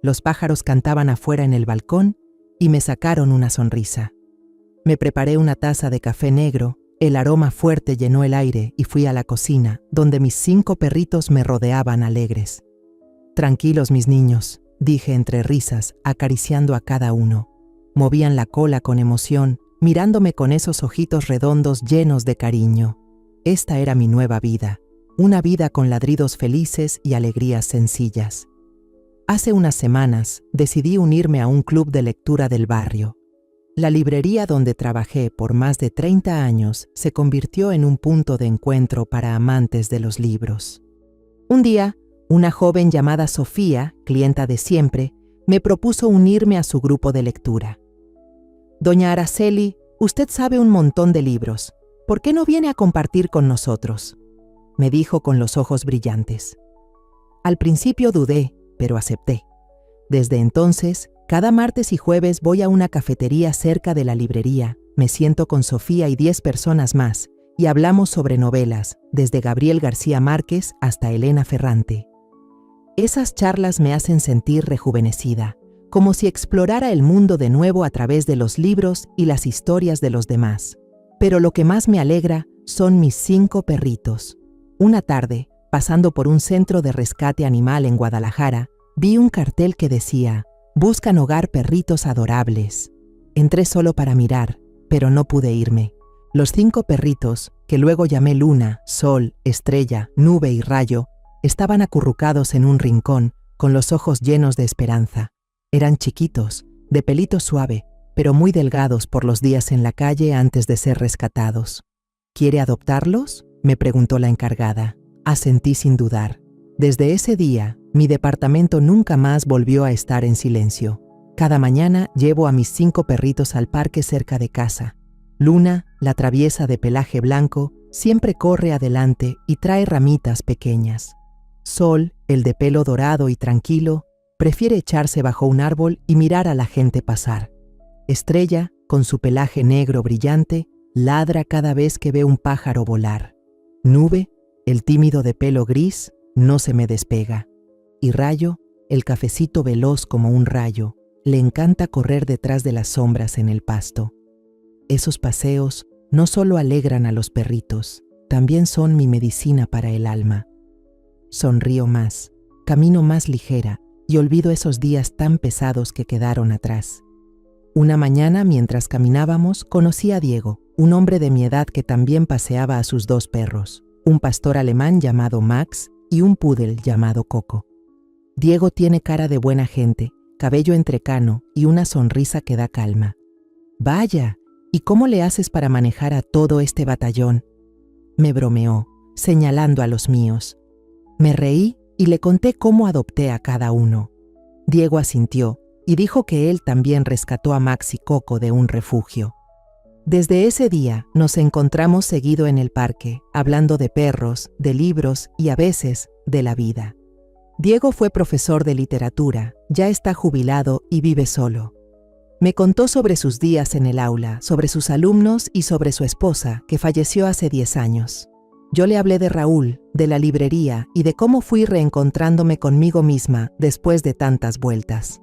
Los pájaros cantaban afuera en el balcón y me sacaron una sonrisa. Me preparé una taza de café negro, el aroma fuerte llenó el aire y fui a la cocina, donde mis 5 perritos me rodeaban alegres. Tranquilos mis niños, dije entre risas, acariciando a cada uno. Movían la cola con emoción, mirándome con esos ojitos redondos llenos de cariño. Esta era mi nueva vida, una vida con ladridos felices y alegrías sencillas. Hace unas semanas decidí unirme a un club de lectura del barrio. La librería donde trabajé por más de 30 años se convirtió en un punto de encuentro para amantes de los libros. Un día, una joven llamada Sofía, clienta de siempre, me propuso unirme a su grupo de lectura. Doña Araceli, usted sabe un montón de libros. ¿Por qué no viene a compartir con nosotros?, me dijo con los ojos brillantes. Al principio dudé, pero acepté. Desde entonces, cada martes y jueves voy a una cafetería cerca de la librería, me siento con Sofía y 10 personas más, y hablamos sobre novelas, desde Gabriel García Márquez hasta Elena Ferrante. Esas charlas me hacen sentir rejuvenecida, como si explorara el mundo de nuevo a través de los libros y las historias de los demás. Pero lo que más me alegra son mis 5 perritos. Una tarde, pasando por un centro de rescate animal en Guadalajara, vi un cartel que decía, «Buscan hogar perritos adorables». Entré solo para mirar, pero no pude irme. Los 5 perritos, que luego llamé Luna, Sol, Estrella, Nube y Rayo, estaban acurrucados en un rincón, con los ojos llenos de esperanza. Eran chiquitos, de pelito suave, pero muy delgados por los días en la calle antes de ser rescatados. ¿Quiere adoptarlos?, me preguntó la encargada. Asentí sin dudar. Desde ese día, mi departamento nunca más volvió a estar en silencio. Cada mañana llevo a mis 5 perritos al parque cerca de casa. Luna, la traviesa de pelaje blanco, siempre corre adelante y trae ramitas pequeñas. Sol, el de pelo dorado y tranquilo, prefiere echarse bajo un árbol y mirar a la gente pasar. Estrella, con su pelaje negro brillante, ladra cada vez que ve un pájaro volar. Nube, el tímido de pelo gris, no se me despega. Y Rayo, el cafecito veloz como un rayo, le encanta correr detrás de las sombras en el pasto. Esos paseos no solo alegran a los perritos, también son mi medicina para el alma. Sonrío más, camino más ligera y olvido esos días tan pesados que quedaron atrás. Una mañana, mientras caminábamos, conocí a Diego, un hombre de mi edad que también paseaba a sus 2 perros, un pastor alemán llamado Max y un poodle llamado Coco. Diego tiene cara de buena gente, cabello entrecano y una sonrisa que da calma. «Vaya, ¿y cómo le haces para manejar a todo este batallón?», me bromeó, señalando a los míos. Me reí y le conté cómo adopté a cada uno. Diego asintió y dijo que él también rescató a Max y Coco de un refugio. Desde ese día nos encontramos seguido en el parque, hablando de perros, de libros y a veces de la vida. Diego fue profesor de literatura, ya está jubilado y vive solo. Me contó sobre sus días en el aula, sobre sus alumnos y sobre su esposa, que falleció hace 10 años. Yo le hablé de Raúl, de la librería y de cómo fui reencontrándome conmigo misma después de tantas vueltas.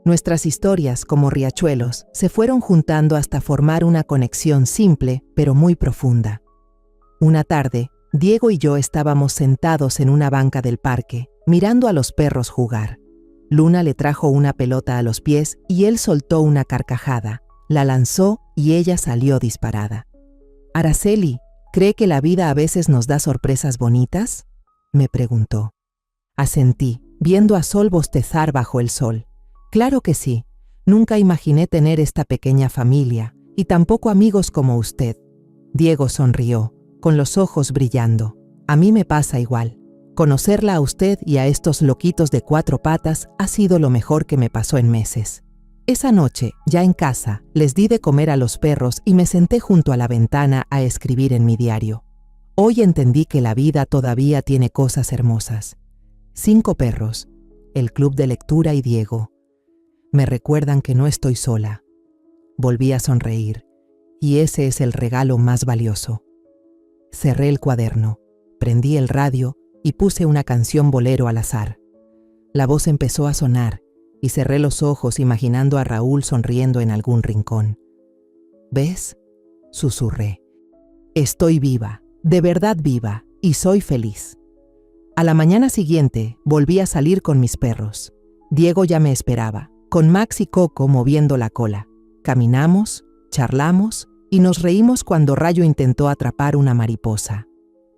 Nuestras historias, como riachuelos, se fueron juntando hasta formar una conexión simple, pero muy profunda. Una tarde, Diego y yo estábamos sentados en una banca del parque, mirando a los perros jugar. Luna le trajo una pelota a los pies y él soltó una carcajada, la lanzó y ella salió disparada. «Araceli, ¿cree que la vida a veces nos da sorpresas bonitas?», me preguntó. Asentí, viendo a Sol bostezar bajo el sol. «Claro que sí. Nunca imaginé tener esta pequeña familia, y tampoco amigos como usted». Diego sonrió, con los ojos brillando. «A mí me pasa igual. Conocerla a usted y a estos loquitos de 4 patas ha sido lo mejor que me pasó en meses». Esa noche, ya en casa, les di de comer a los perros y me senté junto a la ventana a escribir en mi diario. Hoy entendí que la vida todavía tiene cosas hermosas. 5 perros, el club de lectura y Diego. Me recuerdan que no estoy sola. Volví a sonreír, y ese es el regalo más valioso. Cerré el cuaderno, prendí el radio y puse una canción bolero al azar. La voz empezó a sonar y cerré los ojos imaginando a Raúl sonriendo en algún rincón. «¿Ves?», susurré. «Estoy viva, de verdad viva, y soy feliz». A la mañana siguiente volví a salir con mis perros. Diego ya me esperaba, con Max y Coco moviendo la cola. Caminamos, charlamos y nos reímos cuando Rayo intentó atrapar una mariposa.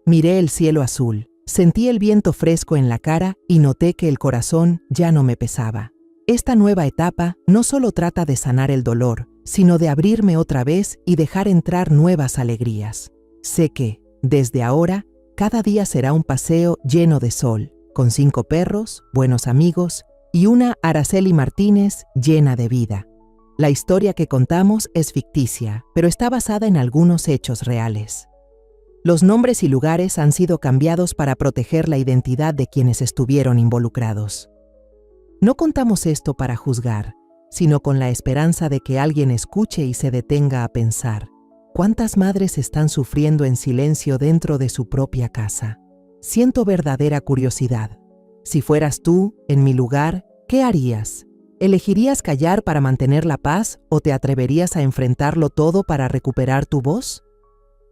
Miré el cielo azul, sentí el viento fresco en la cara y noté que el corazón ya no me pesaba. Esta nueva etapa no solo trata de sanar el dolor, sino de abrirme otra vez y dejar entrar nuevas alegrías. Sé que, desde ahora, cada día será un paseo lleno de sol, con 5 perros, buenos amigos y una Araceli Martínez llena de vida. La historia que contamos es ficticia, pero está basada en algunos hechos reales. Los nombres y lugares han sido cambiados para proteger la identidad de quienes estuvieron involucrados. No contamos esto para juzgar, sino con la esperanza de que alguien escuche y se detenga a pensar: ¿cuántas madres están sufriendo en silencio dentro de su propia casa? Siento verdadera curiosidad. Si fueras tú, en mi lugar, ¿qué harías? ¿Elegirías callar para mantener la paz o te atreverías a enfrentarlo todo para recuperar tu voz?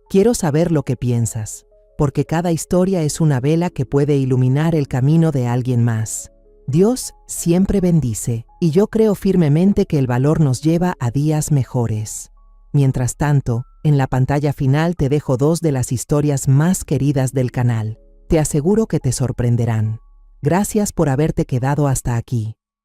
Quiero saber lo que piensas, porque cada historia es una vela que puede iluminar el camino de alguien más. Dios siempre bendice, y yo creo firmemente que el valor nos lleva a días mejores. Mientras tanto, en la pantalla final te dejo 2 de las historias más queridas del canal. Te aseguro que te sorprenderán. Gracias por haberte quedado hasta aquí.